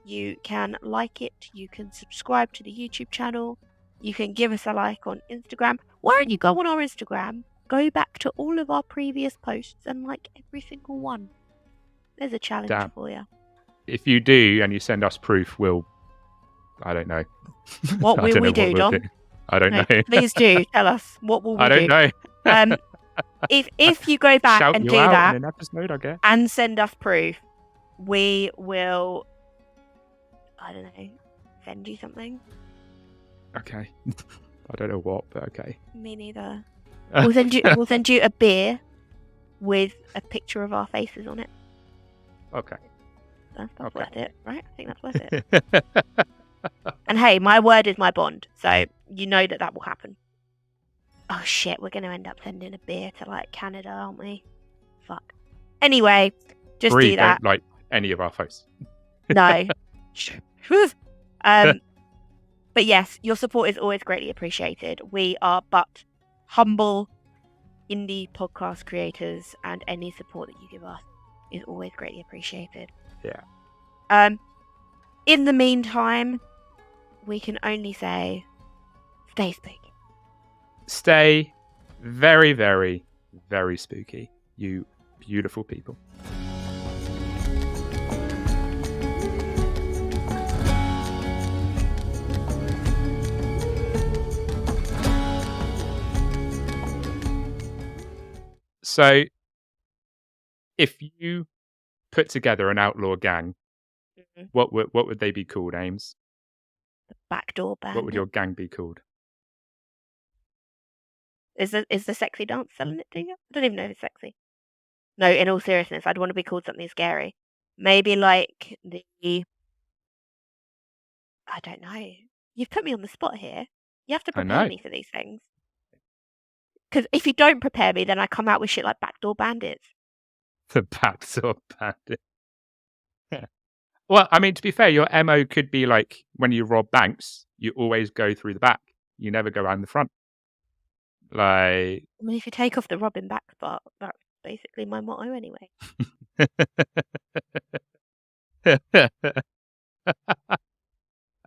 You can like it. You can subscribe to the YouTube channel. You can give us a like on Instagram. Why don't you go on our Instagram, go back to all of our previous posts and like every single one. There's a challenge for you. If you do and you send us proof, I don't know. What will we do, Dom? I don't know. Please do tell us. What will we do? I don't know. If you go back and do that in an episode, I guess, and send us proof, we will, I don't know, send you something. Okay. I don't know what, but okay. Me neither. We'll send you a beer with a picture of our faces on it. Okay. That's worth it, right? I think that's worth it. And hey, my word is my bond, so you know that will happen. Oh shit, we're going to end up sending a beer to like Canada, aren't we? Fuck. Anyway, just do that. Don't like any of our posts. No. But yes, your support is always greatly appreciated. We are but humble indie podcast creators, and any support that you give us is always greatly appreciated. Yeah. In the meantime, we can only say, stay spooky. Stay very, very, very spooky, you beautiful people. So, if you put together an outlaw gang, Mhm. what would they be called, Ames? The backdoor band. What would your gang be called? Is the sexy dance selling it to you? I don't even know if it's sexy. No, in all seriousness, I'd want to be called something scary. Maybe like I don't know. You've put me on the spot here. You have to I prepare know. me for these things. Because if you don't prepare me, then I come out with shit like backdoor bandits. The backdoor bandit. Well, I mean, to be fair, your MO could be like when you rob banks, you always go through the back. You never go around the front. Like, I mean, if you take off the robbing back part, that's basically my motto anyway.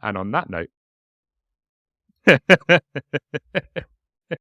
and on that note,